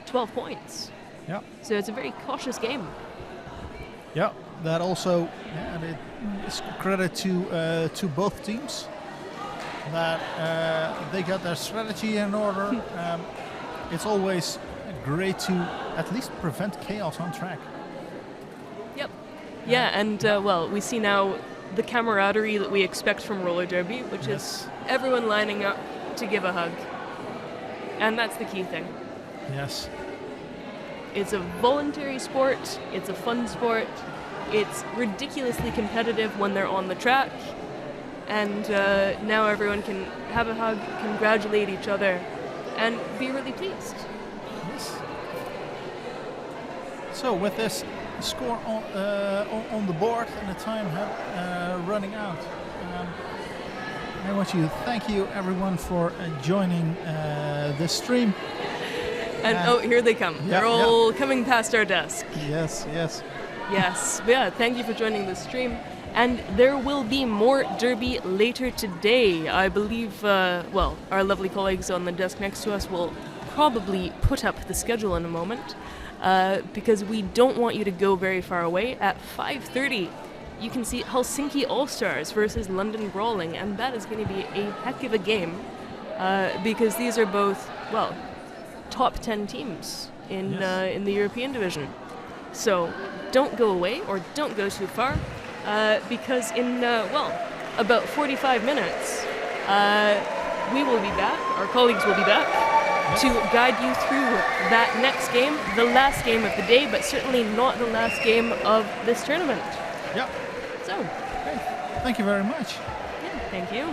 12 points. Yeah. So it's a very cautious game. Yeah, that also is credit to both teams. That they got their strategy in order. It's always great to at least prevent chaos on track. Yep. Yeah, and well, we see now the camaraderie that we expect from roller derby, which is everyone lining up to give a hug. And that's the key thing. Yes. It's a voluntary sport, it's a fun sport, it's ridiculously competitive when they're on the track, and now everyone can have a hug, congratulate each other, and be really pleased. Yes. So with this score on the board and the time running out, I want to thank you everyone for joining this stream. And oh, here they come. They're all coming past our desk. Yes. Yes. Yeah, thank you for joining the stream. And there will be more derby later today. I believe, well, our lovely colleagues on the desk next to us will probably put up the schedule in a moment, because we don't want you to go very far away. At 5:30, you can see Helsinki All-Stars versus London Brawling, and that is going to be a heck of a game, because these are both, well, top 10 teams in the European division. So don't go away or don't go too far, because in, well, about 45 minutes, we will be back, our colleagues will be back, to guide you through that next game, the last game of the day, but certainly not the last game of this tournament. Yep. So, Thank you very much. yeah, thank you.